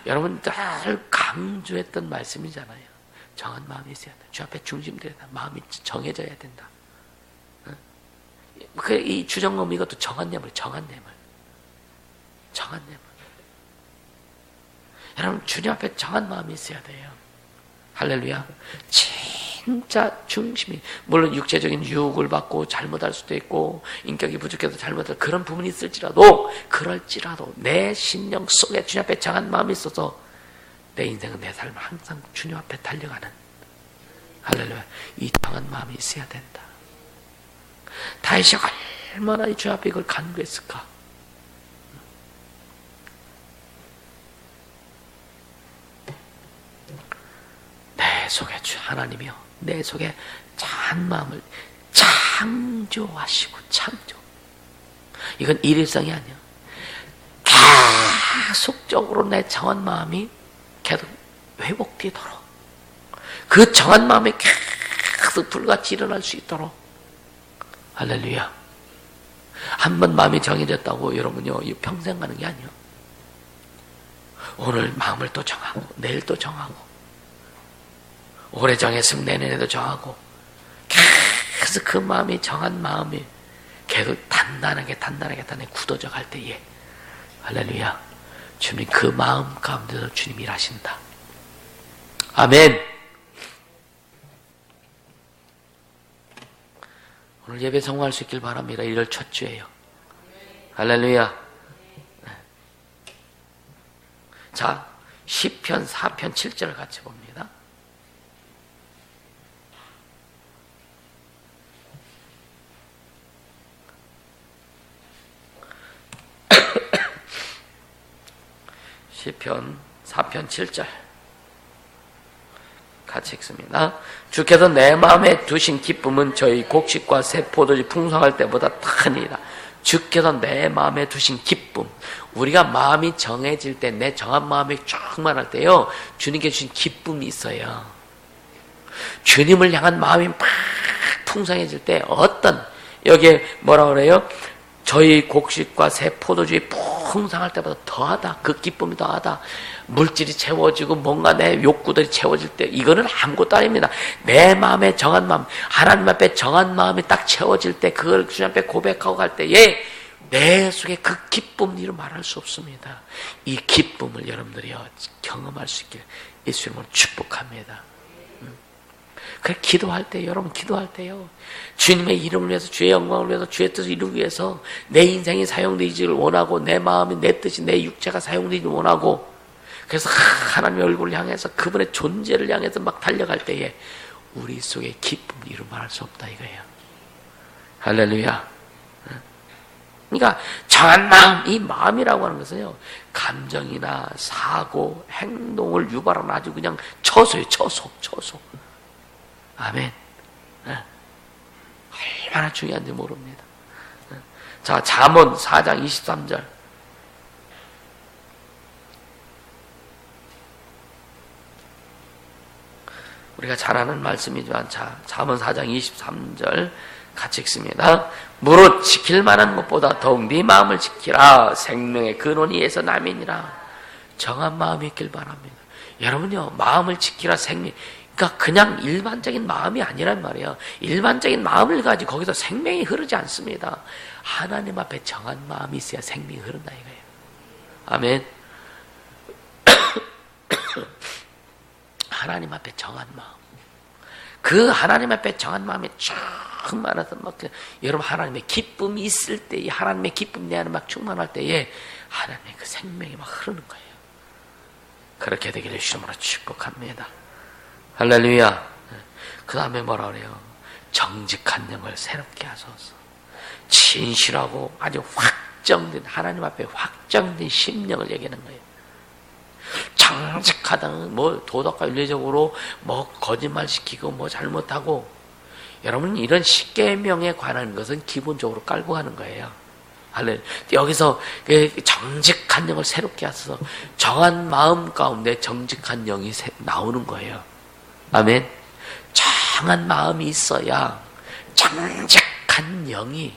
여러분 늘 강조했던 말씀이잖아요. 정한 마음이 있어야 돼. 주 앞에 중심돼야 돼. 마음이 정해져야 된다. 이 주정검 이것도 정한 예물. 여러분 주님 앞에 정한 마음이 있어야 돼요. 할렐루야. 진짜 중심이, 물론 육체적인 유혹을 받고 잘못할 수도 있고 인격이 부족해서 잘못할 그런 부분이 있을지라도, 그럴지라도 내 심령 속에 주님 앞에 정한 마음이 있어서 내 인생은, 내 삶은 항상 주님 앞에 달려가는, 할렐루야, 이 정한 마음이 있어야 된다. 다윗이 얼마나 이 주님 앞에 이걸 간구했을까. 내 속에 주 하나님이여 내 속에 정한 마음을 창조하시고. 이건 일일성이 아니야. 계속적으로 내 정한 마음이 계속 회복되도록, 그 정한 마음이 계속 불같이 일어날 수 있도록. 할렐루야. 한번 마음이 정해졌다고 여러분요 평생 가는 게 아니에요. 오늘 마음을 또 정하고 내일 또 정하고, 올해 정했으면 내년에도 정하고, 계속 그 마음이, 정한 마음이 계속 단단하게 굳어져 갈 때에, 할렐루야, 주님 그 마음 가운데서 주님 일하신다. 아멘. 오늘 예배 성공할 수 있길 바랍니다. 1월 첫 주예요. 할렐루야. 자, 시편 4편 7절을 같이 봅니다. 시편 4편 7절 같이 읽습니다. 주께서 내 마음에 두신 기쁨은 저희 곡식과 새 포도주 풍성할 때보다 크니라. 주께서 내 마음에 두신 기쁨, 우리가 마음이 정해질 때, 내 정한 마음이 충만할 때요, 주님께 주신 기쁨이 있어요. 주님을 향한 마음이 막 풍성해질 때, 여기에 뭐라 그래요? 저희 곡식과 새 포도주의 풍성할 때보다 더하다. 그 기쁨이 더하다. 물질이 채워지고 뭔가 내 욕구들이 채워질 때, 이거는 아무것도 아닙니다. 내 마음에 정한 마음, 하나님 앞에 정한 마음이 딱 채워질 때, 그걸 주님 앞에 고백하고 갈 때에 내 속에 그 기쁨, 이루 말할 수 없습니다. 이 기쁨을 여러분들이요 경험할 수 있길 예수님으로 축복합니다. 그래, 기도할 때, 여러분 기도할 때요, 주님의 이름을 위해서, 주의 영광을 위해서, 주의 뜻을 이루기 위해서 내 인생이 사용되기를 원하고, 내 마음이, 내 뜻이, 내 육체가 사용되기를 원하고, 그래서 하나님의 얼굴을 향해서, 그분의 존재를 향해서 막 달려갈 때에 우리 속에 기쁨을 이루 말할 수 없다 이거예요. 할렐루야. 그러니까 정한 마음, 이 마음이라고 하는 것은요, 감정이나 사고, 행동을 유발하는 아주 그냥 처소예요. 처소. 아멘. 얼마나 중요한지 모릅니다. 자, 잠언 4장 23절. 우리가 잘 아는 말씀이지만, 자, 잠언 4장 23절 같이 읽습니다. 무릇 지킬 만한 것보다 더욱 네 마음을 지키라. 생명의 근원이 에서 남이니라. 정한 마음이 있길 바랍니다. 여러분요, 마음을 지키라. 그러니까 그냥 일반적인 마음이 아니란 말이에요. 일반적인 마음을 가지고 거기서 생명이 흐르지 않습니다. 하나님 앞에 정한 마음이 있어야 생명이 흐른다 이거예요. 아멘. 하나님 앞에 정한 마음. 그 하나님 앞에 정한 마음이 충만해서 막, 여러분 하나님의 기쁨이 있을 때, 이 하나님의 기쁨 내 안에 막 충만할 때에 하나님의 그 생명이 막 흐르는 거예요. 그렇게 되기를 주님으로 축복합니다. 할렐루야. 그 다음에 뭐라 그래요? 정직한 영을 새롭게 하소서. 진실하고 아주 확정된, 하나님 앞에 확정된 심령을 얘기하는 거예요. 정직하다는 뭐 도덕과 윤리적으로 뭐 거짓말시키고 뭐 잘못하고, 여러분 이런 십계명에 관한 것은 기본적으로 깔고 가는 거예요. 여기서 정직한 영을 새롭게 하셔서 정한 마음 가운데 정직한 영이 나오는 거예요. 아멘. 정한 마음이 있어야 정직한 영이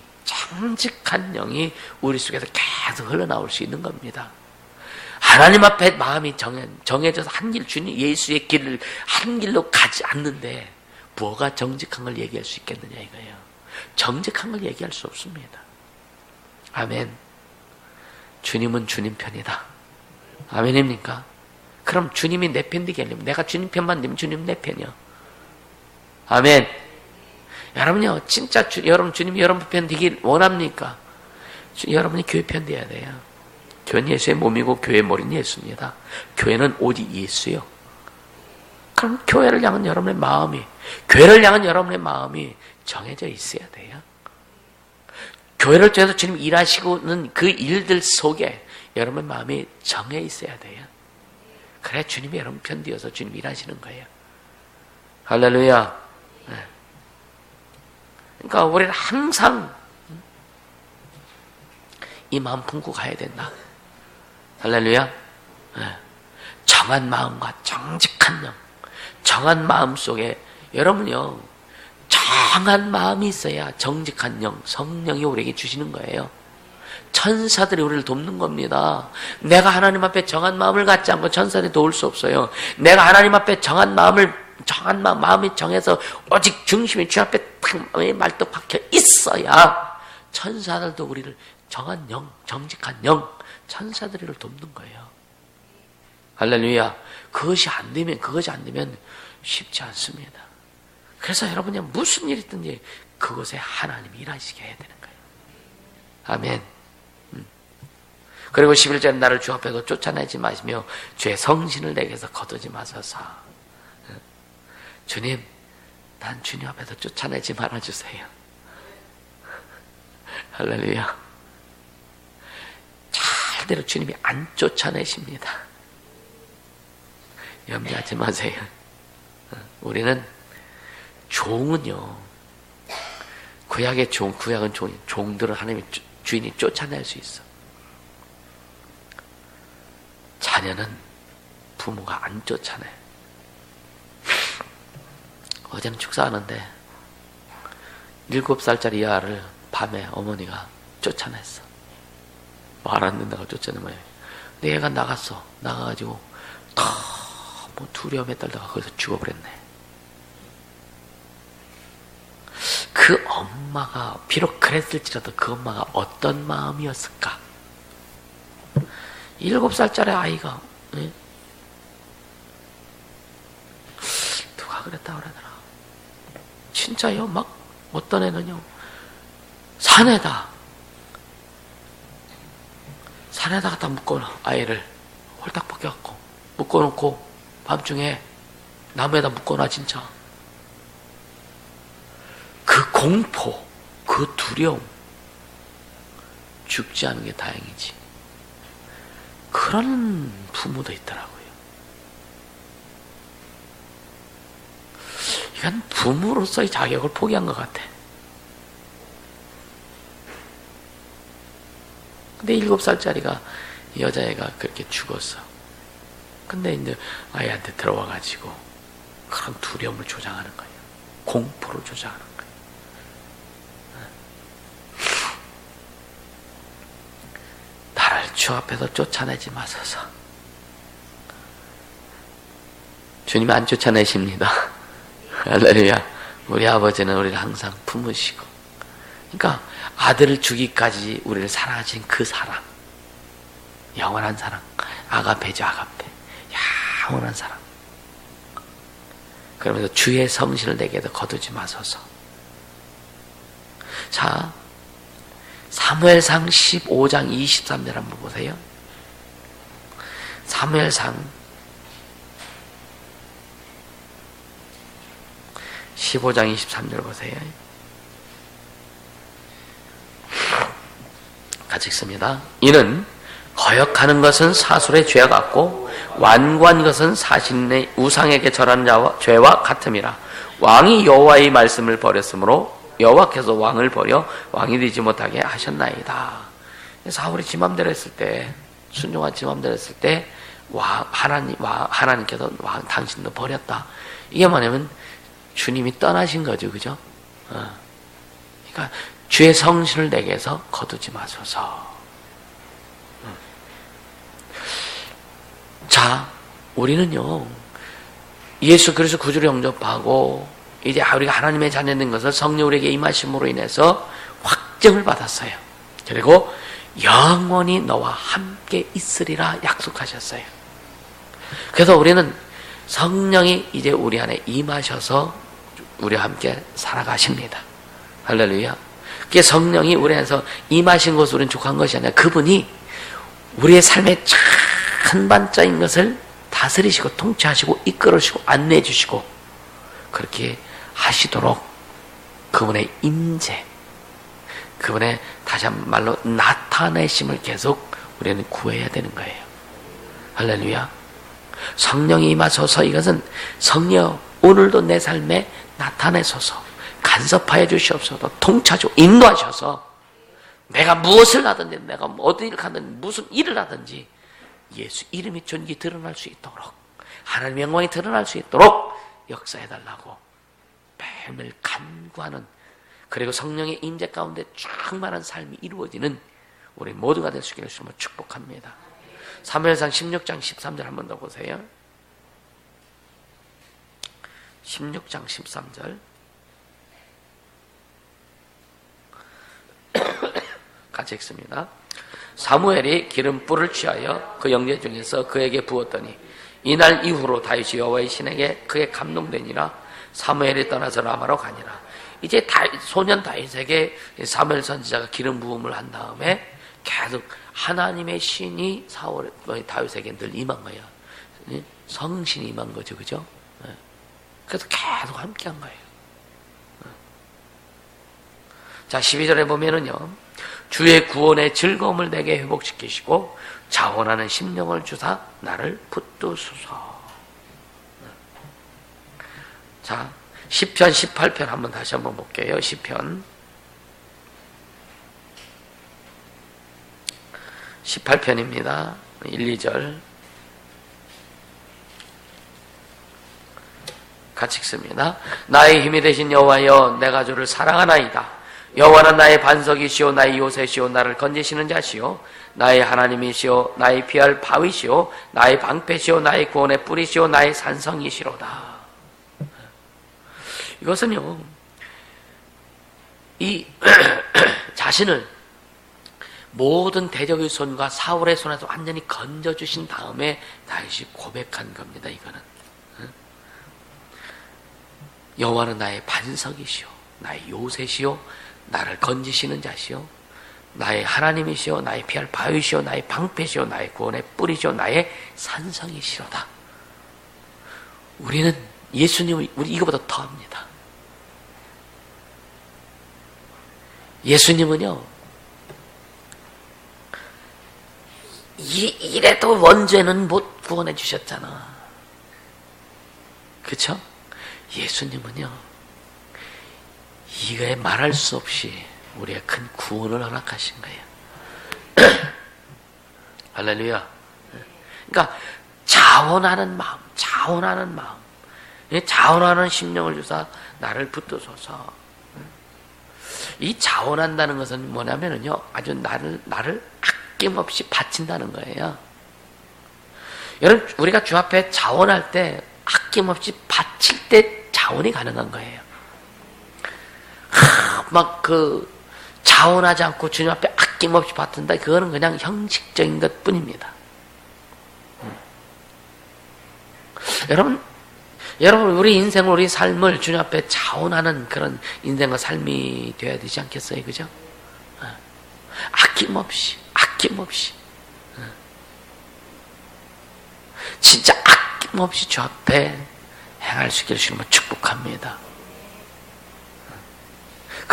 우리 속에서 계속 흘러나올 수 있는 겁니다. 하나님 앞에 마음이 정해져서 한 길, 주님 예수의 길을 한 길로 가지 않는데 뭐가 정직한 걸 얘기할 수 있겠느냐 이거예요. 정직한 걸 얘기할 수 없습니다. 아멘. 주님은 주님 편이다. 아멘입니까? 그럼 주님이 내 편 되게 하려면, 내가 주님 편만 되면 주님 내 편이요. 아멘. 여러분요, 진짜 여러분 주님이 여러분 편 되길 원합니까? 여러분이 교회 편 돼야 돼요. 교회는 예수의 몸이고 교회의 머리는 예수입니다. 교회는 오직 예수요. 그럼 교회를 향한 여러분의 마음이, 교회를 향한 여러분의 마음이 정해져 있어야 돼요. 교회를 통해서 주님 일하시고는 그 일들 속에 여러분의 마음이 정해 있어야 돼요. 그래야 주님이 여러분 편 되어서 주님 일하시는 거예요. 할렐루야. 네. 그러니까 우리는 항상 이 마음 품고 가야 된다. 할렐루야. 네. 정한 마음과 정직한 영, 정한 마음 속에 여러분요, 정한 마음이 있어야 정직한 영, 성령이 우리에게 주시는 거예요. 천사들이 우리를 돕는 겁니다. 내가 하나님 앞에 정한 마음을 갖지 않고 천사들이 도울 수 없어요. 내가 하나님 앞에 정한 마음이 정해서 오직 중심이 주 앞에 탁 말뚝 박혀 있어야 천사들도 우리를 정한 영, 정직한 영, 천사들을 돕는 거예요. 할렐루야. 그것이 안 되면 쉽지 않습니다. 그래서 여러분이 무슨 일이 있든지 그것에 하나님이 일하시게 해야 되는 거예요. 아멘. 그리고 11절에 나를 주 앞에서 쫓아내지 마시며 주의 성신을 내게서 거두지 마소서. 주님, 난 주님 앞에서 쫓아내지 말아주세요. 할렐루야. 절대로 주님이 안 쫓아내십니다. 염려하지 마세요. 우리는 종은요, 구약은 종들을 하나님의 주인이 쫓아낼 수 있어. 자녀는 부모가 안 쫓아내. 어제는 축사하는데 7살짜리 아를 밤에 어머니가 쫓아냈어. 말 안 듣는다고 쫓아내면. 근데 얘가 나가가지고 너무 두려움에 떨다가 거기서 죽어버렸네. 그 엄마가 비록 그랬을지라도 그 엄마가 어떤 마음이었을까? 7살짜리 아이가, 예? 누가 그랬다 그러더라. 진짜요? 막 어떤 애는요, 산에다 갖다 묶어놔. 아이를 홀딱 벗겨갖고 묶어놓고 밤중에 나무에다 묶어놔. 진짜 그 공포, 그 두려움, 죽지 않은 게 다행이지. 그런 부모도 있더라고요. 이건 부모로서의 자격을 포기한 것 같아. 근데 7살짜리가, 여자애가 그렇게 죽었어. 근데 이제 아이한테 들어와가지고 그런 두려움을 조장하는 거예요. 공포를 조장하는 거예요. 나를 주 앞에서 쫓아내지 마소서. 주님이 안 쫓아내십니다. 할렐루야. 우리 아버지는 우리를 항상 품으시고, 그러니까 아들을 주기까지 우리를 사랑하신 그 사랑, 영원한 사랑, 아가페죠. 아가페, 영원한 사랑. 그러면서 주의 성신을 내게도 거두지 마소서. 자, 사무엘상 15장 23절 한번 보세요. 사무엘상 15장 23절 보세요. 같이 읽습니다. 이는 거역하는 것은 사술의 죄와 같고 완고한 것은 사신의 우상에게 절하는 자와 죄와 같음이라. 왕이 여호와의 말씀을 버렸으므로 여호와께서 왕을 버려 왕이 되지 못하게 하셨나이다. 사울이 지 맘대로 했을 때, 순종한 지 맘대로 했을 때 하나님께서 당신도 버렸다. 이게 뭐냐면 주님이 떠나신 거죠, 그죠? 그러니까 주의 성신을 내게서 거두지 마소서. 자, 우리는요, 예수 그리스도 구주를 영접하고 이제 우리가 하나님의 자녀된 것을 성령 우리에게 임하심으로 인해서 확증을 받았어요. 그리고 영원히 너와 함께 있으리라 약속하셨어요. 그래서 우리는 성령이 이제 우리 안에 임하셔서 우리와 함께 살아가십니다. 할렐루야. 그게 성령이 우리 안에서 임하신 것을 우리는 족한 것이 아니라 그분이 우리의 삶의 큰 반자인 것을 다스리시고 통치하시고 이끌어주시고 안내해 주시고 그렇게 하시도록 그분의 임재, 그분의 다시 한 말로 나타내심을 계속 우리는 구해야 되는 거예요. 할렐루야. 성령이 임하소서. 이것은 성령 오늘도 내 삶에 나타내소서, 간섭하여 주시옵소서, 통치하시고 인도하셔서 내가 무엇을 하든지, 내가 어디를 가든지, 무슨 일을 하든지 예수 이름이 존귀 드러날 수 있도록, 하나님의 영광이 드러날 수 있도록 역사해달라고 매일매일 간구하는, 그리고 성령의 임재 가운데 충만한 삶이 이루어지는 우리 모두가 될 수 있기를 주님으로 축복합니다. 사무엘상 16장 13절 한 번 더 보세요. 16장 13절 같이 읽습니다. 사무엘이 기름불을 취하여 그 영제 중에서 그에게 부었더니 이날 이후로 다윗이 여호와의 신에게 그에 감동되니라. 사무엘이 떠나서 라마로 가니라. 이제 소년 다윗에게 사무엘 선지자가 기름 부음을 한 다음에 계속 하나님의 신이 다윗에게 늘 임한 거예요. 성신이 임한 거죠, 그죠? 그래서 계속 함께 한 거예요. 자, 12절에 보면은요, 주의 구원의 즐거움을 내게 회복시키시고 자원하는 심령을 주사 나를 붙드소서. 자, 시편 18편 한번 다시 한번 볼게요. 시편 18편입니다. 1, 2절 같이 읽습니다. 나의 힘이 되신 여호와여, 내가 주를 사랑하나이다. 여호와는 나의 반석이시오, 나의 요새시오, 나를 건지시는 자시오, 나의 하나님이시오, 나의 피할 바위시오, 나의 방패시오, 나의 구원의 뿌리시오, 나의 산성이시로다. 이것은요, 이 자신을 모든 대적의 손과 사울의 손에서 완전히 건져주신 다음에 다시 고백한 겁니다. 이거는 여호와는 나의 반석이시오, 나의 요새시오, 나를 건지시는 자시오, 나의 하나님이시오, 나의 피할 바위시오, 나의 방패시오, 나의 구원의 뿌리시오, 나의 산성이시로다. 우리는 예수님을 우리 이거보다 더합니다. 예수님은요, 이래도 원죄는 못 구원해 주셨잖아. 그쵸? 예수님은요, 이거에 말할 수 없이 우리의 큰 구원을 허락하신 거예요. 할렐루야. 그러니까 자원하는 마음, 자원하는 심령을 주사 나를 붙드소서. 이 자원한다는 것은 뭐냐면요, 아주 나를 아낌없이 바친다는 거예요. 여러분, 우리가 주 앞에 자원할 때 아낌없이 바칠 때 자원이 가능한 거예요. 자원하지 않고 주님 앞에 아낌없이 받든다. 그거는 그냥 형식적인 것 뿐입니다. 여러분, 우리 인생을, 우리 삶을 주님 앞에 자원하는 그런 인생과 삶이 되어야 되지 않겠어요? 그죠? 아낌없이. 진짜 아낌없이 주 앞에 행할 수 있기를 주님을 축복합니다.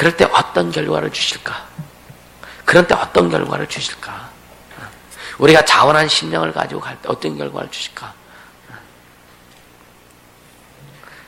그럴 때 어떤 결과를 주실까? 그럴 때 어떤 결과를 주실까? 우리가 자원한 심령을 가지고 갈 때 어떤 결과를 주실까?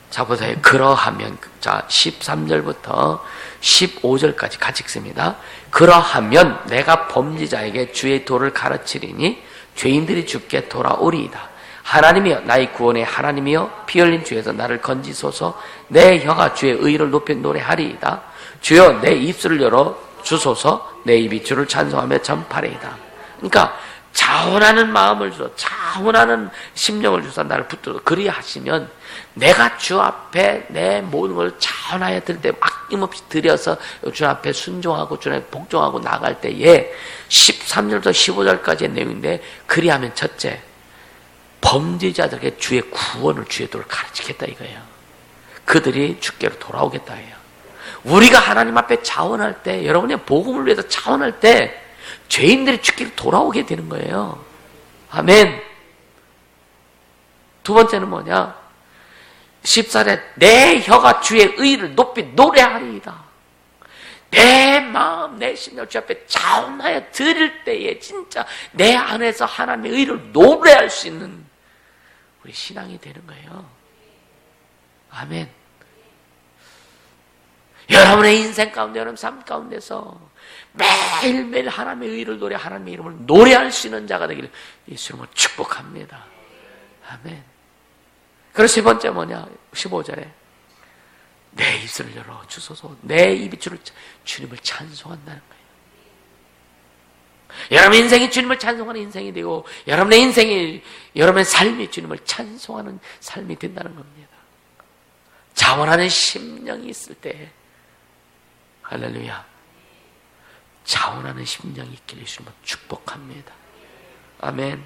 자, 보세요. 그러하면, 자, 13절부터 15절까지 같이 읽습니다. 그러하면 내가 범죄자에게 주의 도를 가르치리니 죄인들이 주께 돌아오리이다. 하나님이여, 나의 구원의 하나님이여, 피 흘린 주에서 나를 건지소서. 내 혀가 주의 의를 높여 노래하리이다. 주여, 내 입술을 열어 주소서. 내 입이 주를 찬송하며 전파리이다. 그러니까 자원하는 마음을 주소, 자원하는 심령을 주소 나를 붙들어 그리하시면 내가 주 앞에 내 모든 걸 자원하여 드릴 때 아낌없이 드려서 주 앞에 순종하고 주 앞에 복종하고 나갈 때에 13절부터 15절까지의 내용인데, 그리하면 첫째, 범죄자들에게 주의 구원을, 주의 도를 가르치겠다 이거예요. 그들이 주께로 돌아오겠다 해요. 우리가 하나님 앞에 자원할 때, 여러분의 복음을 위해서 자원할 때 죄인들이 주께로 돌아오게 되는 거예요. 아멘. 두 번째는 뭐냐? 14절에 내 혀가 주의 의를 높이 노래하리이다. 내 마음, 내 심령 주 앞에 자원하여 드릴 때에 진짜 내 안에서 하나님의 의를 노래할 수 있는 우리 신앙이 되는 거예요. 아멘. 여러분의 인생 가운데, 여러분 삶 가운데서 매일매일 하나님의 의를 노래, 하나님의 이름을 노래할 수 있는 자가 되기를 예수님을 축복합니다. 아멘. 그래서 세 번째 뭐냐? 15절에 내 입술을 열어 주소서. 내 입이 주님을 찬송한다는 거예요. 여러분의 인생이 주님을 찬송하는 인생이 되고, 여러분의 인생이, 여러분의 삶이 주님을 찬송하는 삶이 된다는 겁니다. 자원하는 심령이 있을 때, 할렐루야, 자원하는 심령이 있기를 주님을 축복합니다. 아멘.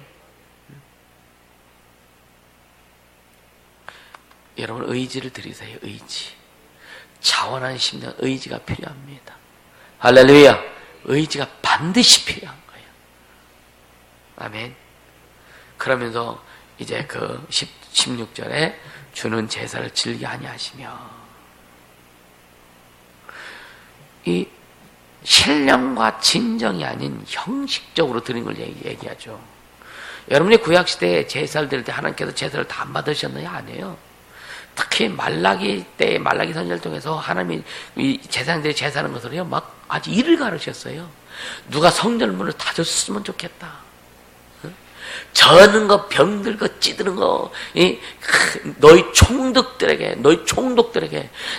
여러분 의지를 드리세요. 의지. 자원하는 심령, 의지가 필요합니다. 할렐루야. 의지가 반드시 필요한 거예요. 아멘. 그러면서 이제 그 16절에 주는 제사를 즐기 아니하시며, 이 신령과 진정이 아닌 형식적으로 드린 걸 얘기하죠. 여러분이 구약시대에 제사를 드릴 때 하나님께서 제사를 다 안 받으셨나요? 아니에요. 특히 말라기 때, 말라기 선지자를 통해서 하나님이 이 제사장들이 제사하는 것을요, 막 아주 일을 가르쳤어요. 누가 성전문을 다졌으면 좋겠다. 저는 거, 병들 거, 찌드는 거, 너희 총독들에게,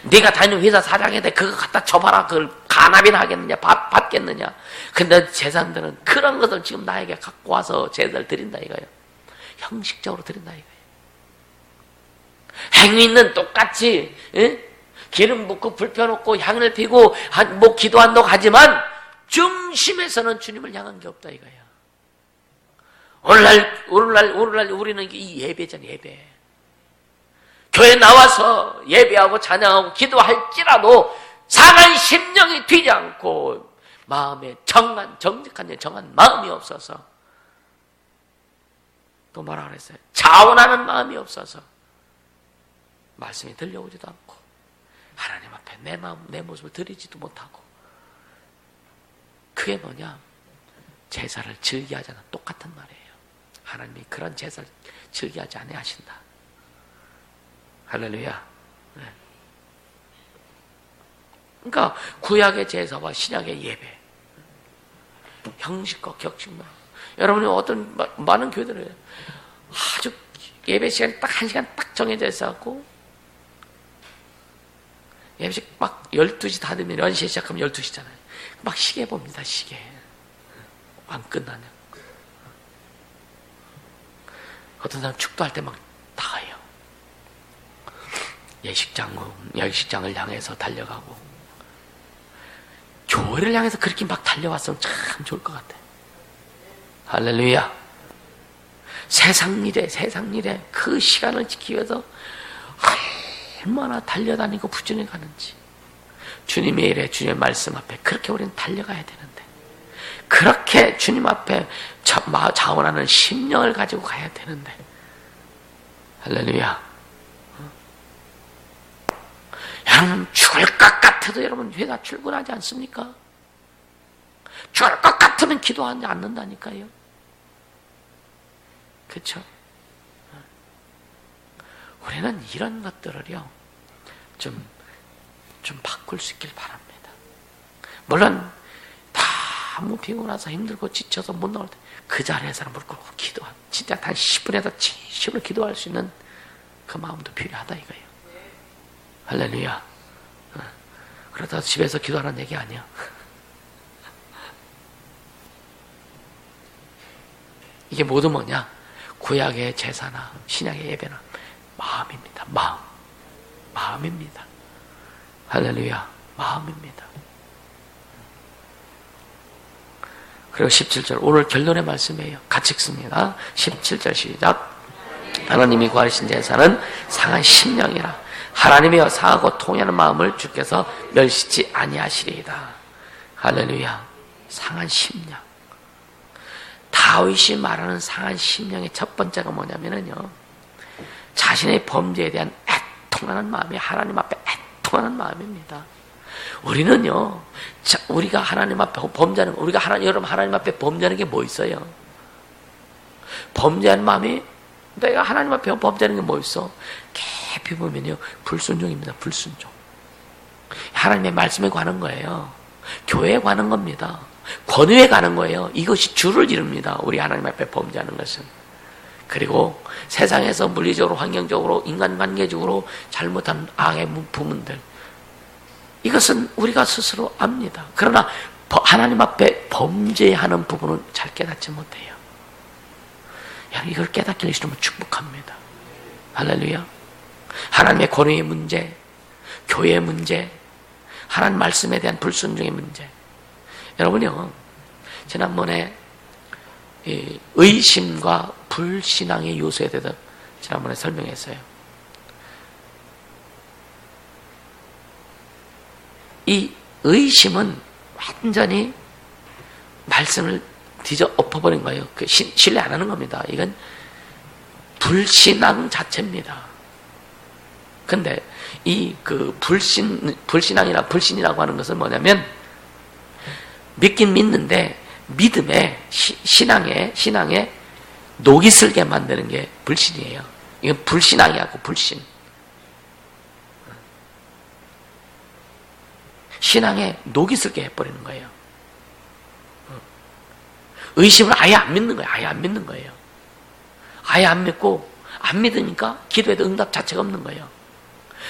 네가 다니는 회사 사장한테 그거 갖다 줘봐라. 그걸 간압이나 하겠느냐, 받겠느냐. 근데 제사장들은 그런 것을 지금 나에게 갖고 와서 제사를 드린다 이거예요. 형식적으로 드린다 이거예요. 행위는 똑같이 기름 붓고 불 펴놓고 향을 피고 뭐 기도한다고 하지만 중심에서는 주님을 향한 게 없다 이거예요. 오늘날 우리는 이 예배잖아, 예배. 교회 나와서 예배하고 찬양하고 기도할지라도 상한 심령이 되지 않고 마음에 정직한 마음이 없어서, 또 뭐라 그랬어요? 자원하는 마음이 없어서 말씀이 들려오지도 않고 하나님 앞에 내 마음, 내 모습을 드리지도 못하고, 그게 뭐냐? 제사를 즐기하지 않아. 똑같은 말이에요. 하나님이 그런 제사를 즐기하지 아니하신다. 할렐루야. 네. 그러니까 구약의 제사와 신약의 예배, 형식과 격식만. 여러분이 어떤 많은 교회들은 아주 예배 시간이 딱 1시간 딱 정해져 있어갖고, 예배식 막 12시 다 되면 11시에 시작하면 12시잖아요. 막 시계 봅니다, 시계. 안 끝나냐. 어떤 사람 축도할 때 막 나가요. 예식장을 향해서 달려가고. 교회를 향해서 그렇게 막 달려왔으면 참 좋을 것 같아. 할렐루야. 세상 일에 그 시간을 지키기 위해서 얼마나 달려다니고 부지런히 가는지. 주님의 일에, 주님의 말씀 앞에 그렇게 우리는 달려가야 되는데, 그렇게 주님 앞에 자원하는 심령을 가지고 가야 되는데, 할렐루야. 여러분 죽을 것 같아도 여러분 회사 출근하지 않습니까? 죽을 것 같으면 기도하지 않는다니까요. 그렇죠? 우리는 이런 것들을요 좀 바꿀 수 있길 바랍니다. 물론 너무 피곤해서 힘들고 지쳐서 못 나올 때 그 자리에서 무릎 꿇고 기도한 진짜 단 10분에서 진심으로 기도할 수 있는 그 마음도 필요하다 이거예요. 할렐루야. 그러다 집에서 기도하라는 얘기 아니야. 이게 모두 뭐냐? 구약의 제사나 신약의 예배나 마음입니다. 마음입니다. 할렐루야. 마음입니다. 그리고 17절 오늘 결론의 말씀이에요. 같이 읽습니다. 17절 시작. 하나님이 구하신 제사는 상한 심령이라 하나님이여 상하고 통하는 마음을 주께서 멸시치 아니하시리이다. 할렐루야. 상한 심령. 다윗이 말하는 상한 심령의 첫 번째가 뭐냐면요 자신의 범죄에 대한 애통하는 마음이 하나님 앞에 애통하는 마음입니다. 우리는요 우리가 하나님 앞에 범죄하는 여러분 하나님 앞에 범죄하는 게 뭐 있어요? 범죄하는 마음이 내가 하나님 앞에 범죄하는 게 뭐 있어? 깊이 보면요 불순종입니다. 불순종. 하나님의 말씀에 관한 거예요. 교회에 관한 겁니다. 권위에 관한 거예요. 이것이 주를 이룹니다. 우리 하나님 앞에 범죄하는 것은. 그리고 세상에서 물리적으로 환경적으로 인간관계적으로 잘못한 악의 부분들 이것은 우리가 스스로 압니다. 그러나 하나님 앞에 범죄하는 부분은 잘 깨닫지 못해요. 이걸 깨닫기를 주시면 축복합니다. 할렐루야. 하나님의 권위의 문제, 교회의 문제, 하나님 말씀에 대한 불순종의 문제. 여러분요, 지난번에 의심과 불신앙의 요소에 대해서 지난번에 설명했어요. 이 의심은 완전히 말씀을 뒤져 엎어버린 거예요. 신뢰 안 하는 겁니다. 이건 불신앙 자체입니다. 근데 불신앙이나 불신이라고 하는 것은 뭐냐면 믿긴 믿는데 믿음에 신앙에 녹이 슬게 만드는 게 불신이에요. 이건 불신앙이하고 불신. 신앙에 녹이 슬게 해버리는 거예요. 의심을 아예 안 믿는 거예요. 아예 안 믿는 거예요. 아예 안 믿고 안 믿으니까 기도에도 응답 자체가 없는 거예요.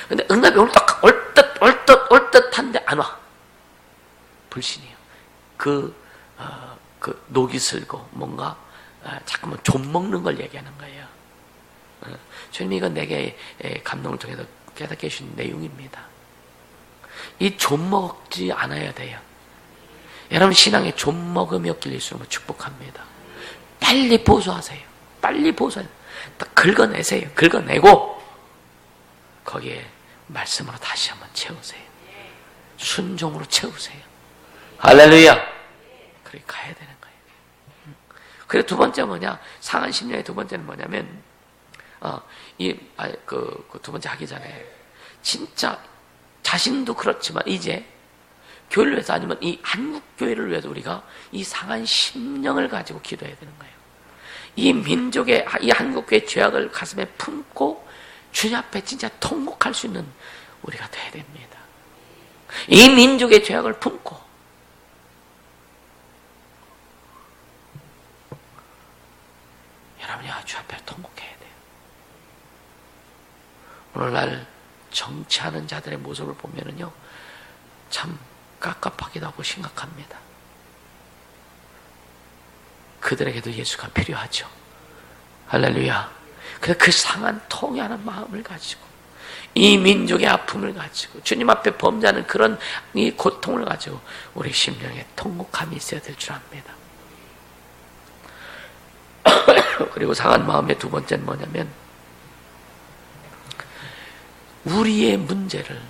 근데 응답이 올 듯한데 안 와. 불신이에요. 녹이 슬고 뭔가 자꾸만 좀 먹는 걸 얘기하는 거예요. 주님이 이건 내게 감동을 통해서 깨닫게 해주신 내용입니다. 이 좀 먹지 않아야 돼요. 여러분 신앙에 좀 먹음이 없길 예수님을 축복합니다. 빨리 보수하세요. 빨리 보수하세요. 딱 긁어내세요. 긁어내고 거기에 말씀으로 다시 한번 채우세요. 순종으로 채우세요. 할렐루야. 그렇게 가야 되는 거예요. 그리고 두 번째 뭐냐? 상한 심령의 두 번째는 뭐냐면 두 번째 하기 전에 진짜 자신도 그렇지만 이제 교회를 위해서 아니면 이 한국 교회를 위해서 우리가 이 상한 심령을 가지고 기도해야 되는 거예요. 이 민족의 이 한국 교회의 죄악을 가슴에 품고 주님 앞에 진짜 통곡할 수 있는 우리가 돼야 됩니다. 이 민족의 죄악을 품고 여러분이 주 앞에 통곡해야 돼요. 오늘날 정치하는 자들의 모습을 보면은요, 참 깝깝하기도 하고 심각합니다. 그들에게도 예수가 필요하죠. 할렐루야. 그래서 그 상한 통해하는 마음을 가지고 이 민족의 아픔을 가지고 주님 앞에 범죄하는 그런 이 고통을 가지고 우리 심령에 통곡함이 있어야 될 줄 압니다. 그리고 상한 마음의 두 번째는 뭐냐면 우리의 문제를,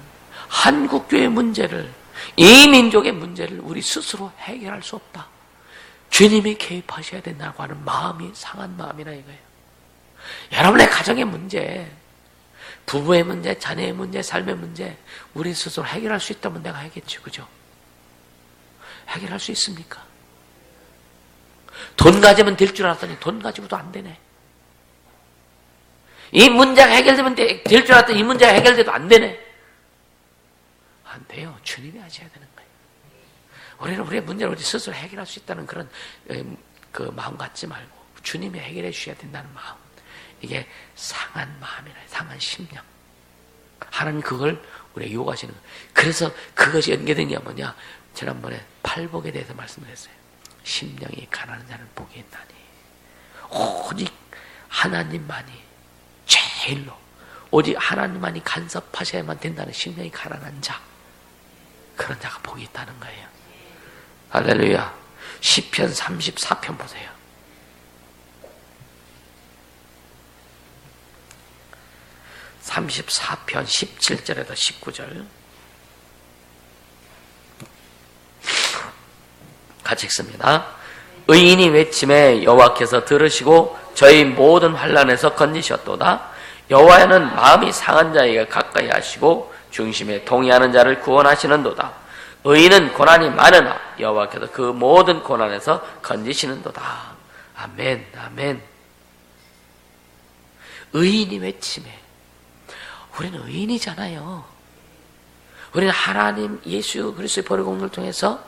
한국교회의 문제를, 이 민족의 문제를 우리 스스로 해결할 수 없다. 주님이 개입하셔야 된다고 하는 마음이 상한 마음이라 이거예요. 여러분의 가정의 문제, 부부의 문제, 자녀의 문제, 삶의 문제 우리 스스로 해결할 수 있다면 내가 해겠죠. 그죠? 해결할 수 있습니까? 돈 가지면 될 줄 알았더니 돈 가지고도 안 되네. 이 문제가 해결되면 될 줄 알았더니 이 문제가 해결돼도 안 되네. 안 돼요. 주님이 하셔야 되는 거예요. 우리는 우리의 문제를 우리 스스로 해결할 수 있다는 그런 그 마음 갖지 말고 주님이 해결해 주셔야 된다는 마음. 이게 상한 마음이라, 상한 심령. 하나님 그걸 우리에게 요구하시는 거예요. 그래서 그것이 연계된 게 뭐냐? 지난번에 팔복에 대해서 말씀을 했어요. 심령이 가난한 자는 복이 있나니 오직 하나님만이 제일로 오직 하나님만이 간섭하셔야만 된다는 심령이 가난한 자, 그런 자가 복이 있다는 거예요. 할렐루야. 시편 34편 보세요. 34편 17절에서 19절 같이 읽습니다. 의인이 외침에 여호와께서 들으시고 저희 모든 환난에서 건지셨도다. 여호와는 마음이 상한 자에게 가까이 하시고 중심에 동의하는 자를 구원하시는도다. 의인은 고난이 많으나 여호와께서 그 모든 고난에서 건지시는도다. 아멘, 아멘. 의인이 외침에, 우리는 의인이잖아요. 우리는 하나님 예수 그리스도의 보혈 공로를 통해서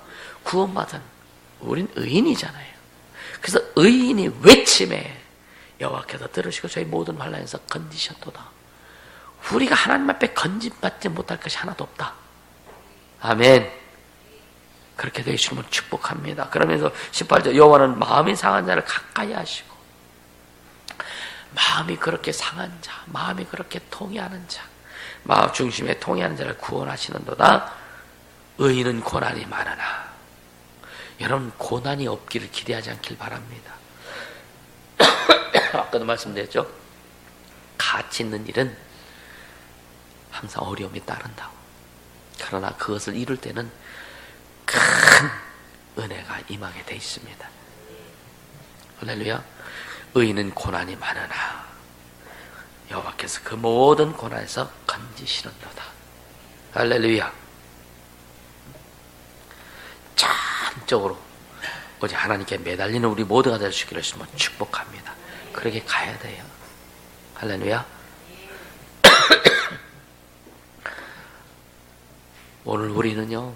구원받은 우린 의인이잖아요. 그래서 의인이 외침에 여호와께서 들으시고 저희 모든 환난에서 건지셨도다. 우리가 하나님 앞에 건짐받지 못할 것이 하나도 없다. 아멘. 그렇게 되시면 축복합니다. 그러면서 18절 여호와는 마음이 상한 자를 가까이 하시고, 마음이 그렇게 상한 자, 마음이 그렇게 통해하는 자, 마음 중심에 통해하는 자를 구원하시는도다. 의인은 고난이 많으나, 여러분 고난이 없기를 기대하지 않길 바랍니다. 아까도 말씀드렸죠. 가치 있는 일은 항상 어려움이 따른다고. 그러나 그것을 이룰 때는 큰 은혜가 임하게 돼 있습니다. 할렐루야. 의인은 고난이 많으나 여호와께서 그 모든 고난에서 건지시는도다. 할렐루야. 전적으로 오직 하나님께 매달리는 우리 모두가 될 수 있기를 축복합니다. 그렇게 가야 돼요. 할렐루야. 오늘 우리는요,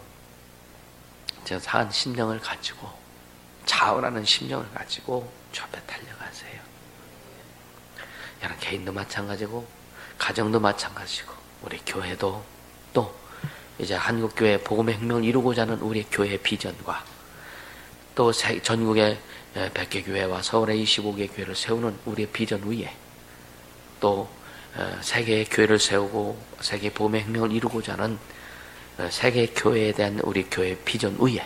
제가 상한 심령을 가지고, 자원하는 심령을 가지고 주 앞에 달려가세요. 여러분 개인도 마찬가지고 가정도 마찬가지고 우리 교회도, 또 이제 한국교회 복음의 혁명을 이루고자 하는 우리 교회의 비전과, 또 전국의 100개 교회와 서울의 25개 교회를 세우는 우리의 비전 위에, 또 세계의 교회를 세우고 세계 복음의 혁명을 이루고자 하는 세계 교회에 대한 우리 교회의 비전 위에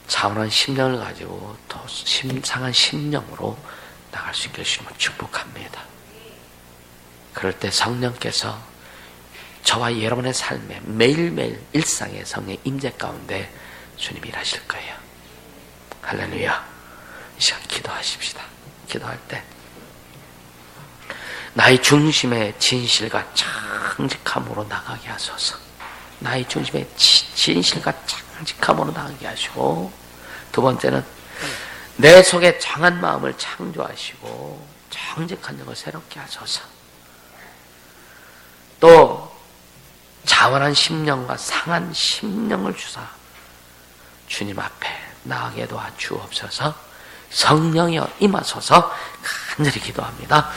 차원한 심령을 가지고 더 상한 심령으로 나갈 수 있게 해주시면 축복합니다. 그럴 때 성령께서 저와 여러분의 삶에 매일매일 일상의 성령의 임재 가운데 주님이 일하실 거예요. 할렐루야. 이 시간 기도하십시다. 기도할 때 나의 중심의 진실과 정직함으로 나가게 하소서. 나의 중심의 진실과 정직함으로 나가게 하시고, 두 번째는 내 속에 정한 마음을 창조하시고 정직한 영을 새롭게 하소서. 또 자원한 심령과 상한 심령을 주사 주님 앞에 나가게 도와주옵소서. 성령이여 임하소서. 간절히 기도합니다.